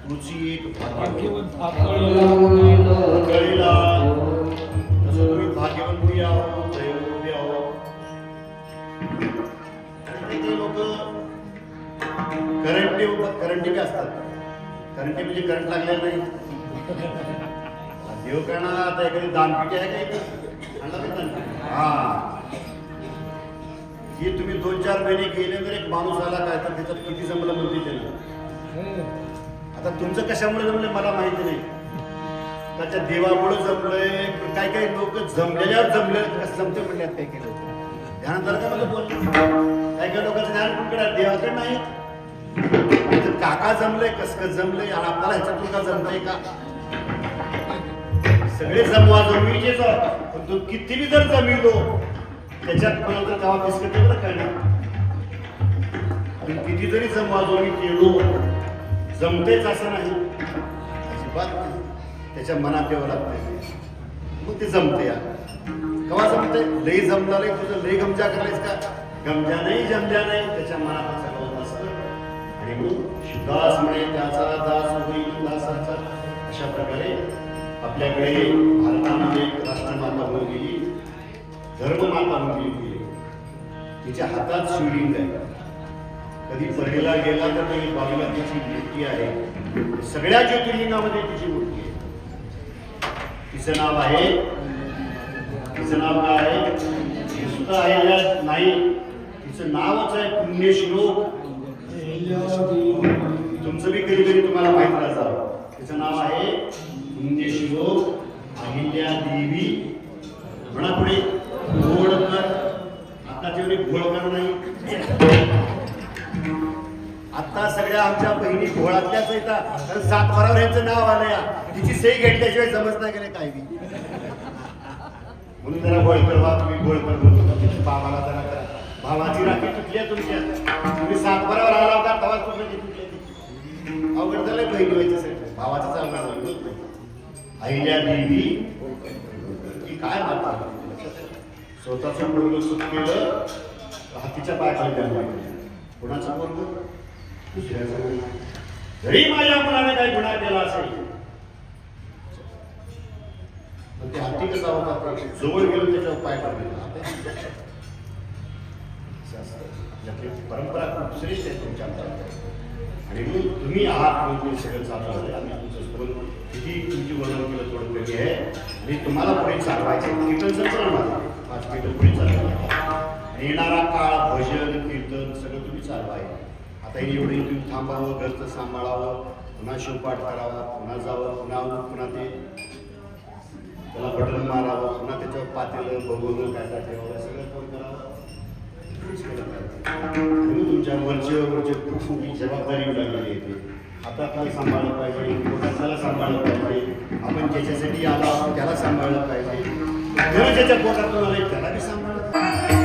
तुझी एक भाग्यवंत भाग्यवंत कळीला तसं तुम्ही भाग्यवंती आहो दैववंती आहो. आणि ते लोक करंटी असतात. करंटी म्हणजे करंट लागलेलं नाही. देव करणार आता एखादी दानपेटी आहे काही हा ही तुम्ही 2-4 महिने गेले तर एक माणूस आला काय तर त्याच्यात किती जमलं म्हणते त्यानं. आता तुमचं कशामुळे जमलं मला माहिती नाही. त्याच्या देवामुळे जमलंय. काही काही लोक जमलेल्यावर जमले कसं जमते म्हणल्यात काही काही लोक ध्यानात का मला बोल. काही काही लोकांचं ध्यान कुठकडे देवाकडे नाही. काका जमलंय कसं जमलंय आणि आपल्याला ह्याच्यातून का जमतंय का. सगळे जमवा जमवीचेच पण तो किती बी जर जमिलो त्याच्यात मला तर तेव्हा बिस्किट करणार. किती जरी जमवा जमवी केलो जमतेच असं नाही अजिबात. त्याच्या मनात यावं लागतंय मग ते जमते. या केव्हा जमते लई जमला नाही तुझं लई गमजा करायच का. गमजा नाही जमल्या नाही त्याच्या मनात सगळं असतं. आणि मग दास म्हणे त्याचा दास होईल दासाचा. अशा प्रकारे आपल्याकडे भारतामध्ये राष्ट्रमाता होऊन गेली धर्ममाता होऊन गेली. तिच्या हातात शिवलिंग आहे. कधी परळीला गेला तर काही बाजूला तिची मूर्ती आहे. सगळ्या ज्योतिर्लिंगामध्ये तिची मूर्ती आहे. तिचं नाव आहे तिचं नाव काय आहे नुसतं आहे नाही. तिचं नावच आहे पुण्यश्लोक. तुमचं बी कधी कधी तुम्हाला माहित राहायचं. तिचं नाव आहे पुण्यश्लोक अहिल्या देवी. म्हणा पुढे घोडकर. आता जेवढी घोडकर नाही. आता सगळ्या आमच्या बहिणी घोळातल्याच येतात. तर 7 बरोबर यांचं नाव आलं या. तिची सही घेतल्याशिवाय समज नाही गेले काय बी. म्हणून जरा घोळकर व्हा तुम्ही. घोळकर म्हणतो बाबाला जरा करा. भावाची राखी तुटली तुमच्या. तुम्ही 7 बरोबर आला होता तेव्हा तुमची तुटली. अवघड झालंय बहिणी व्हायचं. भावाचं अवघड. अहिल्या देवी की काय मागतात. स्वतःचं मुलग सुख केलं हातीच्या पायाखाली द्यायला. कोणाचं मुलग दुसऱ्याचं मुलग. जरी माझ्या मुलाने काही गुन्हा केला असेल पण ते हाती कसा होता जवळ गेलो त्याच्यावर पाय पडले. परंपरा खूप श्रेष्ठ आहे तुमच्या. आणि मग तुम्ही आहात म्हणून सगळं चालू आहे. आम्ही तुमचं किती तुमची वर्णन केलं थोडं कमी आहे. आणि तुम्हाला पुढे चालवायचं. कीर्तन चालवणार 5 मिनिटं पुढे चालवणार. येणारा काळ भजन कीर्तन सगळं तुम्ही चालवायचं. आता एवढे तुम्ही थांबावं घरचं सांभाळावं पुन्हा शिवपाठ करावा पुन्हा जावं पुन्हा ते त्याला बटन मारावं पुन्हा त्याच्यावर पातेलं बघून काय काय ठेवावं सगळं कोण करावं. तुमच्या वरचे खूप मोठी जबाबदारी लागलेली येते. आता काय सांभाळलं पाहिजे. पोटाला सांभाळलं पाहिजे. आपण ज्याच्यासाठी आला त्याला सांभाळलं पाहिजे. घर ज्याच्या पोटातून आले त्याला बी सांभाळलं पाहिजे.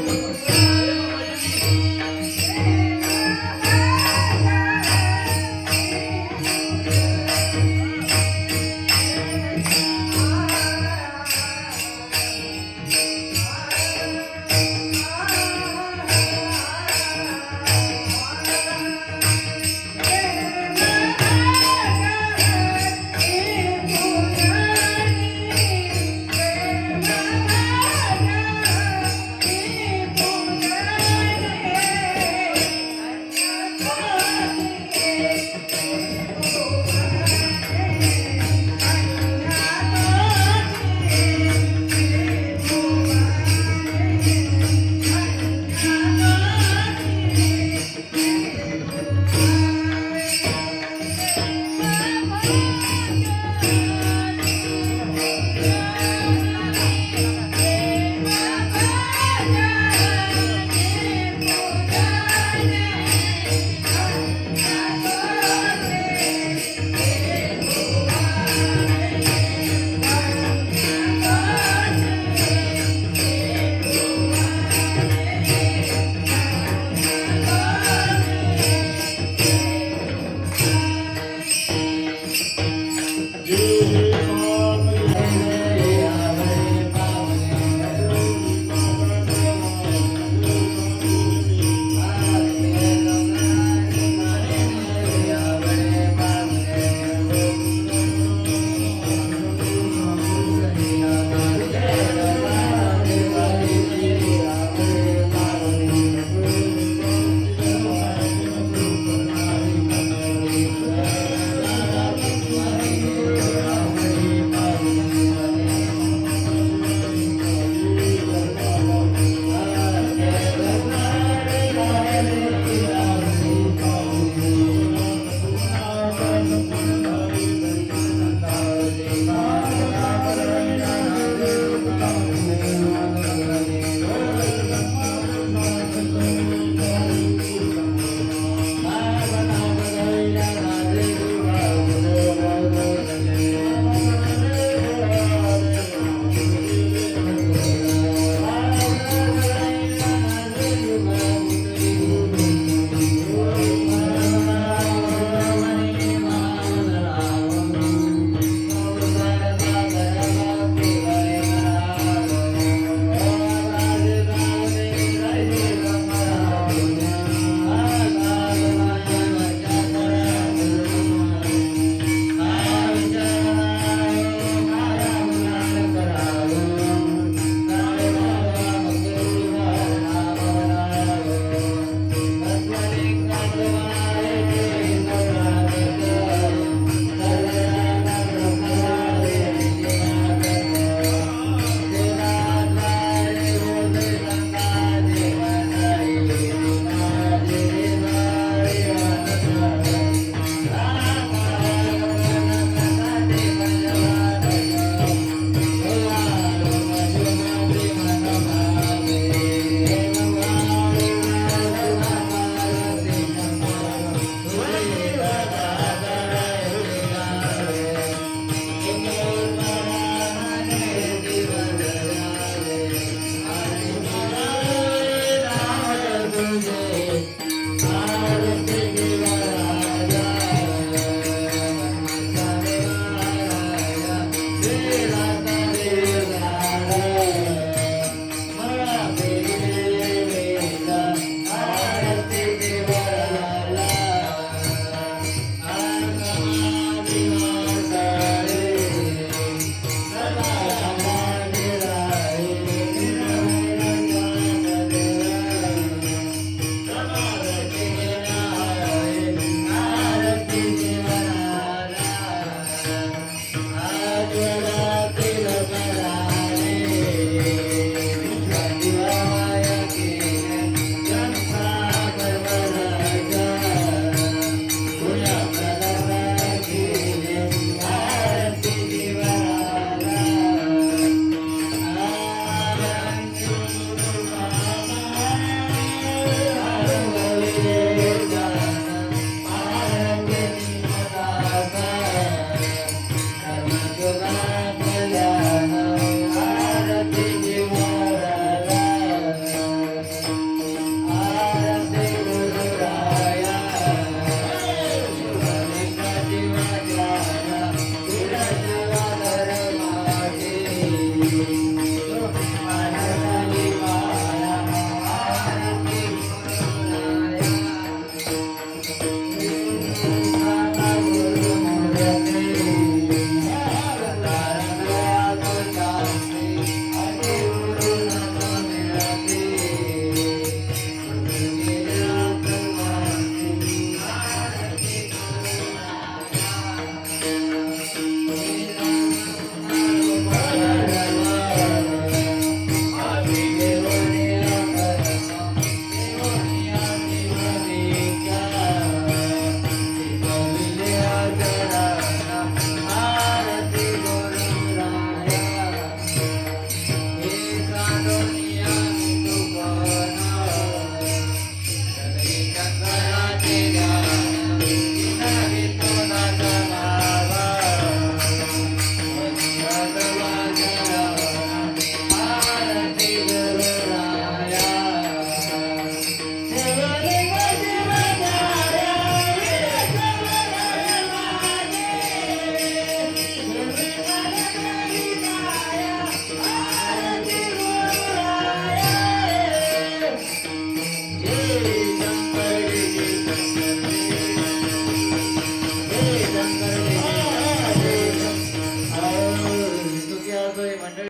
Thank you.